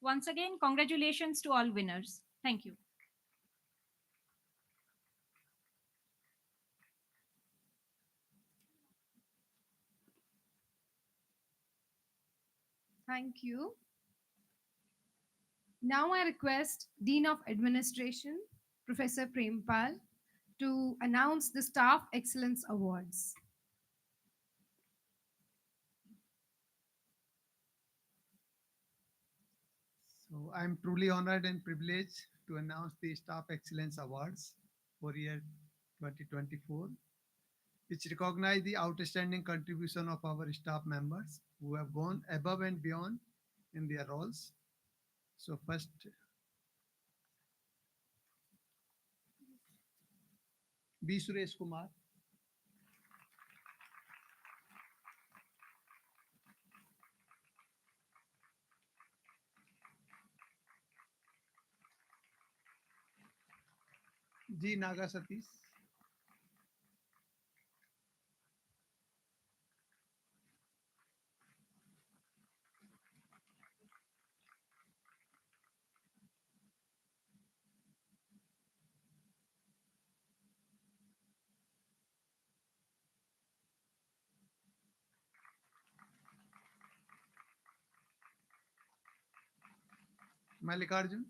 Once again, congratulations to all winners. Thank you. Thank you. Now I request Dean of Administration, Professor Prempal, to announce the Staff Excellence Awards. So I'm truly honored and privileged to announce the Staff Excellence Awards for year 2024, which recognize the outstanding contribution of our staff members who have gone above and beyond in their roles. So first, B. Suresh Kumar, G. Naga Satish, Malikarjun,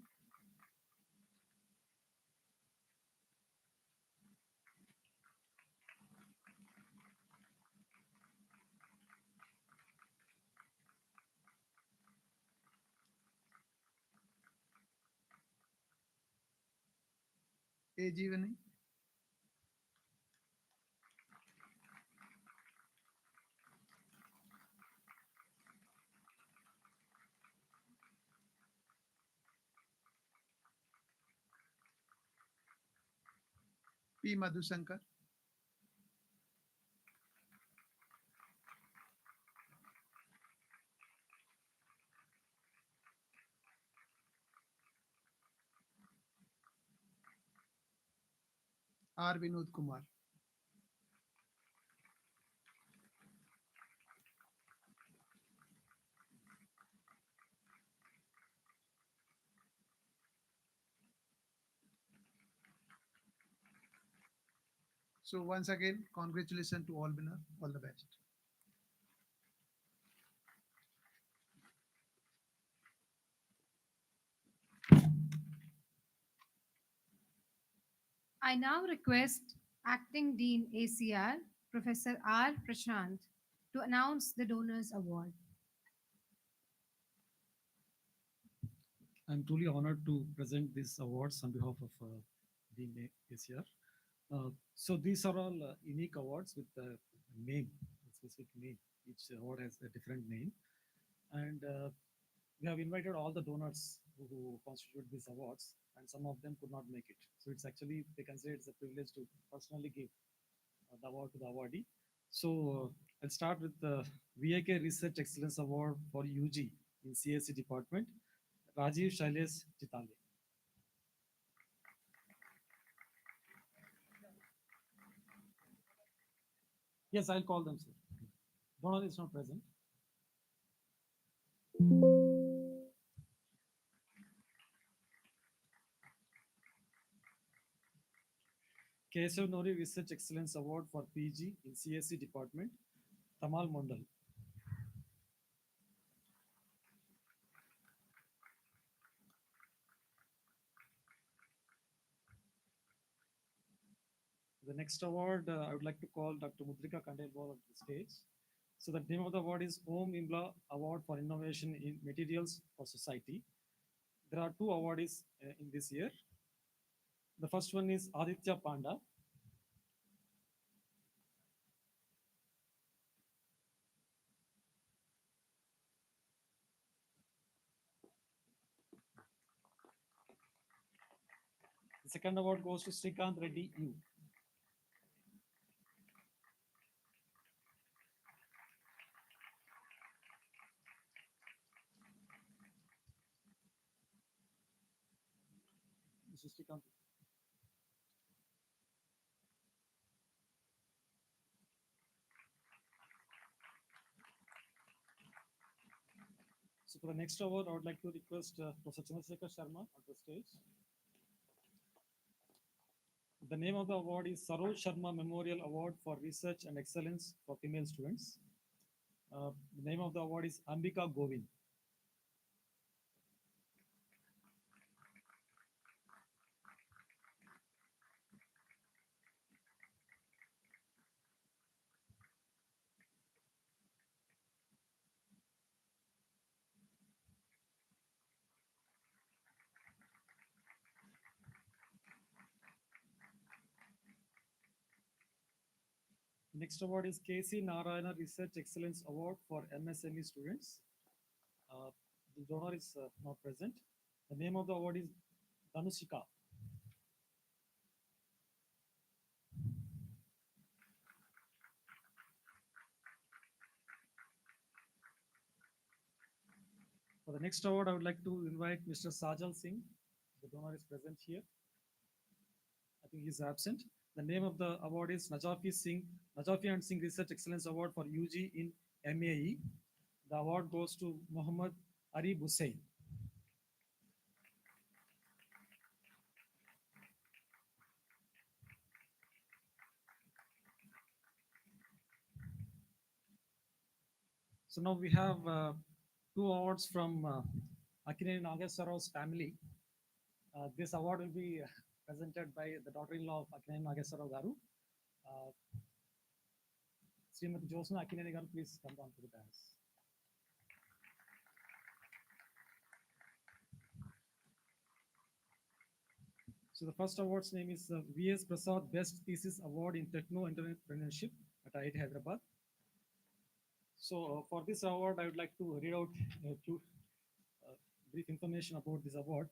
A. Jeevani, P. Madhusankar, R. Vinod Kumar. So once again, congratulations to all winners. All the best. I now request Acting Dean ACR, Professor R. Prashant, to announce the Donors Award. I'm truly honored to present these awards on behalf of Dean ACR. So these are all unique awards with a name, a specific name. Each award has a different name, and we have invited all the donors who constitute these awards, and some of them could not make it. So it's actually they consider it's a privilege to personally give the award to the awardee. So I'll start with the VIK Research Excellence Award for UG in CSC department, Rajiv Shailesh Chitale. Yes, I'll call them, sir. Donald is not present. Keshav Nori Research Excellence Award for PG in CSC department, Tamal Mondal. The next award, I would like to call Dr. Mudrika Kandelwal on the stage. So the name of the award is Om Imla Award for Innovation in Materials for Society. There are two awardees in this year. The first one is Aditya Panda. The second award goes to Srikanth Reddy U. Mr. Srikanth. So So for the next award, I would like to request Professor Chandrasekhar Sharma on the stage. The name of the award is Saroj Sharma Memorial Award for Research and Excellence for Female Students. The name of the award is Ambika Govind. Next award is KC Narayana Research Excellence Award for MSME students. Uh, the donor is not present. The name of the award is Dhanushika. For the next award, I would like to invite Mr. Sajal Singh. The donor is present here. I think he is absent. The name of the award is Najafi and Singh Research Excellence Award for UG in MAE. The award goes to Muhammad Arif Hussain. So now we have two awards from Akine Nageswara's family. This award will be presented by the daughter-in-law of Akine Nageswara Garu. Srimati Josna Akine Garu, please come down to the dais. So the first award's name is V.S. Prasad Best Thesis Award in Techno Entrepreneurship at IIT Hyderabad. So for this award, I would like to read out a few brief information about this award.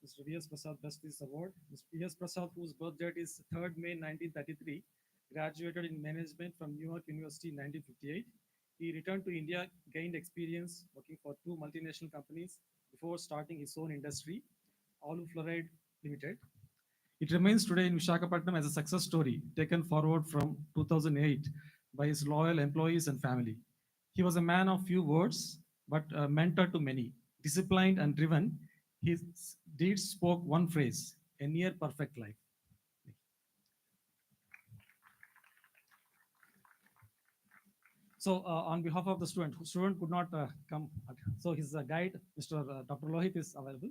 Mr. V.S. Prasad Best Thesis Award. Mr. V.S. Prasad, whose birth date is 3rd May 1933, graduated in management from New York University in 1958. He returned to India, gained experience working for two multinational companies before starting his own industry, Alu Fluoride Limited. It remains today in Visakhapatnam as a success story taken forward from 2008 by his loyal employees and family. He was a man of few words, but a mentor to many. Disciplined and driven, his deeds spoke one phrase: a near perfect life. So, on behalf of the student could not come. So, his guide, Mr. Dr. Lohit, is available.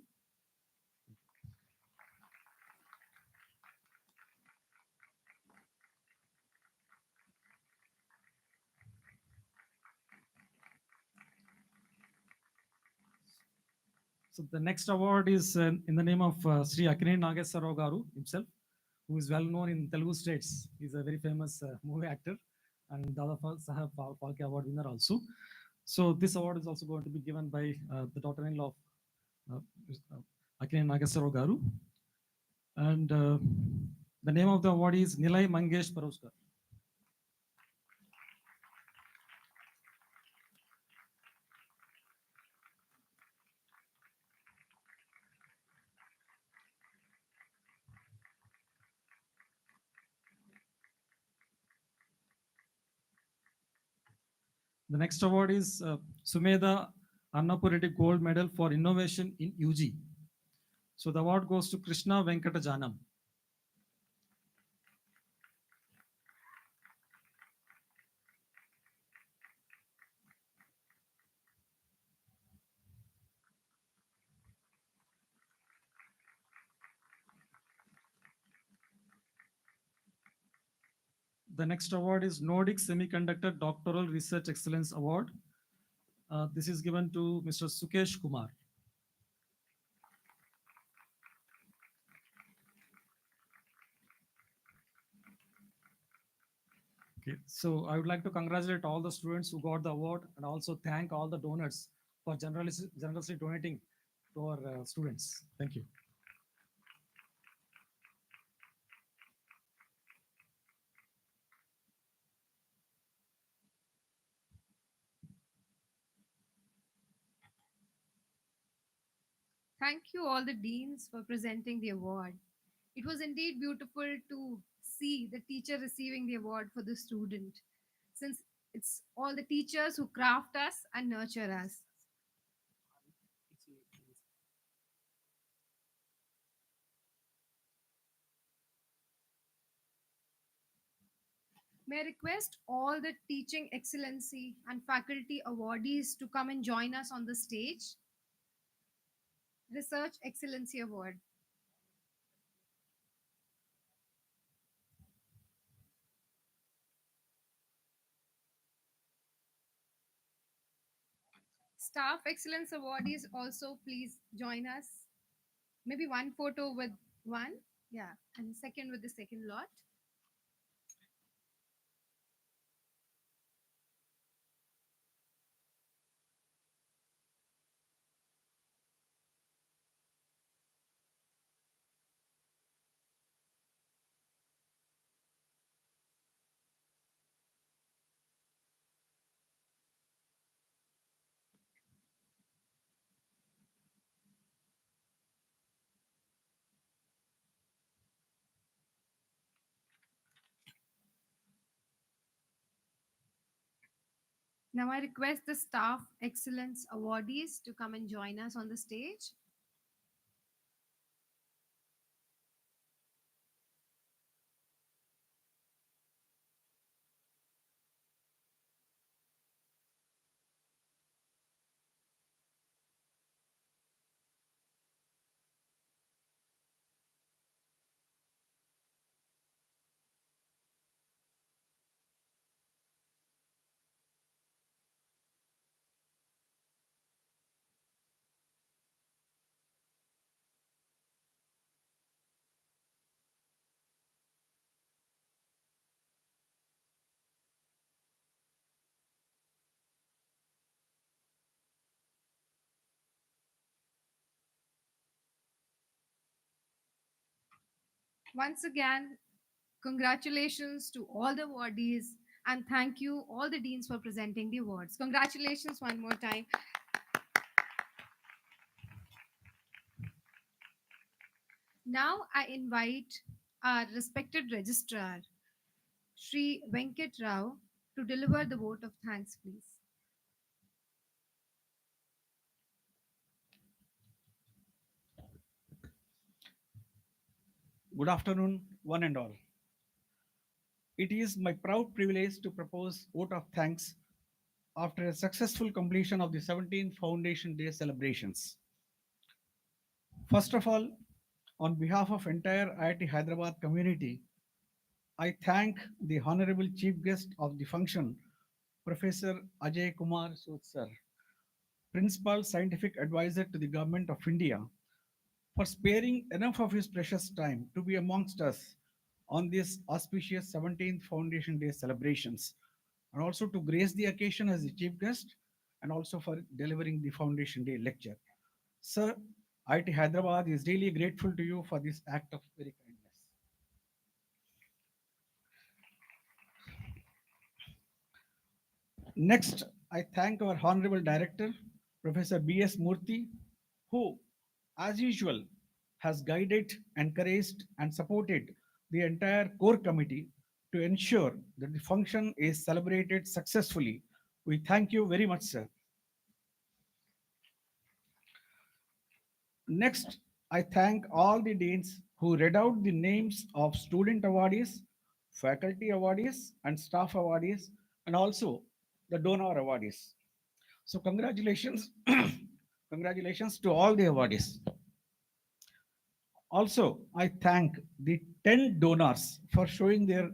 So the next award is in the name of Sri Akine Nageswara Garu himself, who is well known in Telugu states. He's a very famous movie actor and Dada Saheb Phalke Award winner also. So this award is also going to be given by the daughter-in-law of Akine Nageswara Garu. And the name of the award is Nilay Mangesh Paroskar. The next award is Sumedha Annapureti Gold Medal for Innovation in UG. So the award goes to Krishna Venkata Janam. The next award is Nordic Semiconductor Doctoral Research Excellence Award. This is given to Mr. Sukesh Kumar. Okay, so I would like to congratulate all the students who got the award and also thank all the donors for generously donating to our students. Thank you. Thank you, all the deans, for presenting the award. It was indeed beautiful to see the teacher receiving the award for the student, since it's all the teachers who craft us and nurture us. May I request all the teaching excellency and faculty awardees to come and join us on the stage? Research Excellency Award. Staff Excellence awardees also please join us. Maybe one photo with one, yeah, and second with the second lot. Now I request the Staff Excellence awardees to come and join us on the stage. Once again, congratulations to all the awardees and thank you all the deans for presenting the awards. Congratulations one more time. Now I invite our respected registrar, Sri Venkat Rao, to deliver the vote of thanks, please. Good afternoon, one and all. It is my proud privilege to propose vote of thanks after a successful completion of the 17th Foundation Day celebrations. First of all, on behalf of entire IIT Hyderabad community, I thank the honorable chief guest of the function, Professor Ajay Kumar Sood sir, Principal Scientific Advisor to the Government of India, for sparing enough of his precious time to be amongst us on this auspicious 17th Foundation Day celebrations, and also to grace the occasion as the chief guest, and also for delivering the Foundation Day lecture. Sir, IIT Hyderabad is really grateful to you for this act of very kindness. Next, I thank our Honorable Director, Professor B.S. Murthy, who, as usual, has guided, encouraged, and supported the entire core committee to ensure that the function is celebrated successfully. We thank you very much, sir. Next, I thank all the deans who read out the names of student awardees, faculty awardees, and staff awardees, and also the donor awardees. So, congratulations, congratulations to all the awardees. Also, I thank the 10 donors for showing their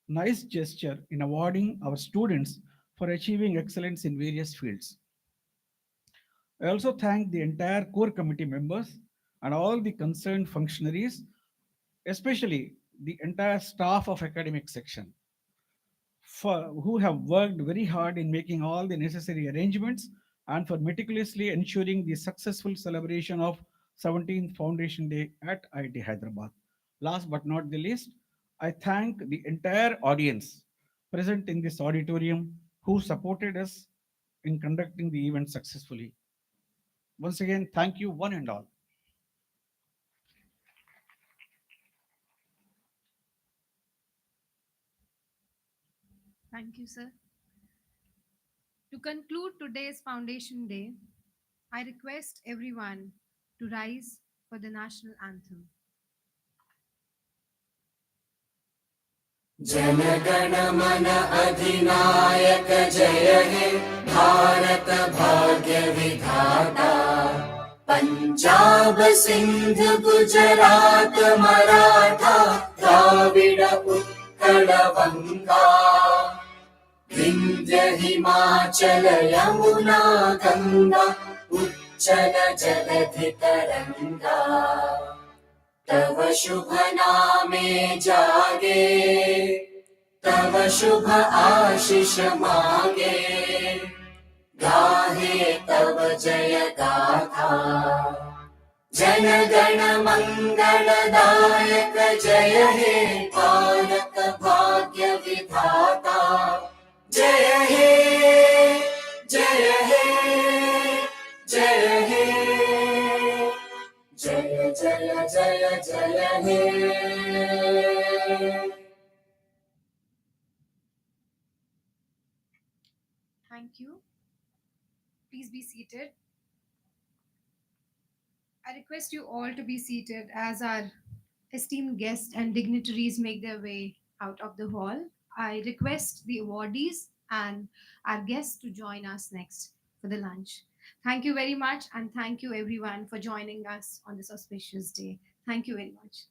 nice gesture in awarding our students for achieving excellence in various fields. I also thank the entire core committee members and all the concerned functionaries, especially the entire staff of academic section, for who have worked very hard in making all the necessary arrangements and for meticulously ensuring the successful celebration of 17th Foundation Day at IIT Hyderabad. Last but not the least, I thank the entire audience present in this auditorium who supported us in conducting the event successfully. Once again, thank you, one and all. Thank you, sir. To conclude today's Foundation Day, I request everyone to rise for the national anthem. जनगण मन अधिनायक जय हे भारत भाग्य विधाता पंजाब सिंध गुजरात मराठा द्राविड उत्कल बंगा विंध्य हिमाचल यमुना गंगा उच्चल जलधि तरंगा तव शुभ नामे जागे तव शुभ आशीष मागे गाहे तव जय गाथा जन गण मंगलदायक जय हे भारत भाग्य विधाता जय हे जय हे जय हे जय जय जय जय हे Thank you. Please be seated. I request you all to be seated as our esteemed guests and dignitaries make their way out of the hall. I request the awardees and our guests to join us next for the lunch. Thank you very much, and thank you everyone for joining us on this auspicious day. Thank you very much.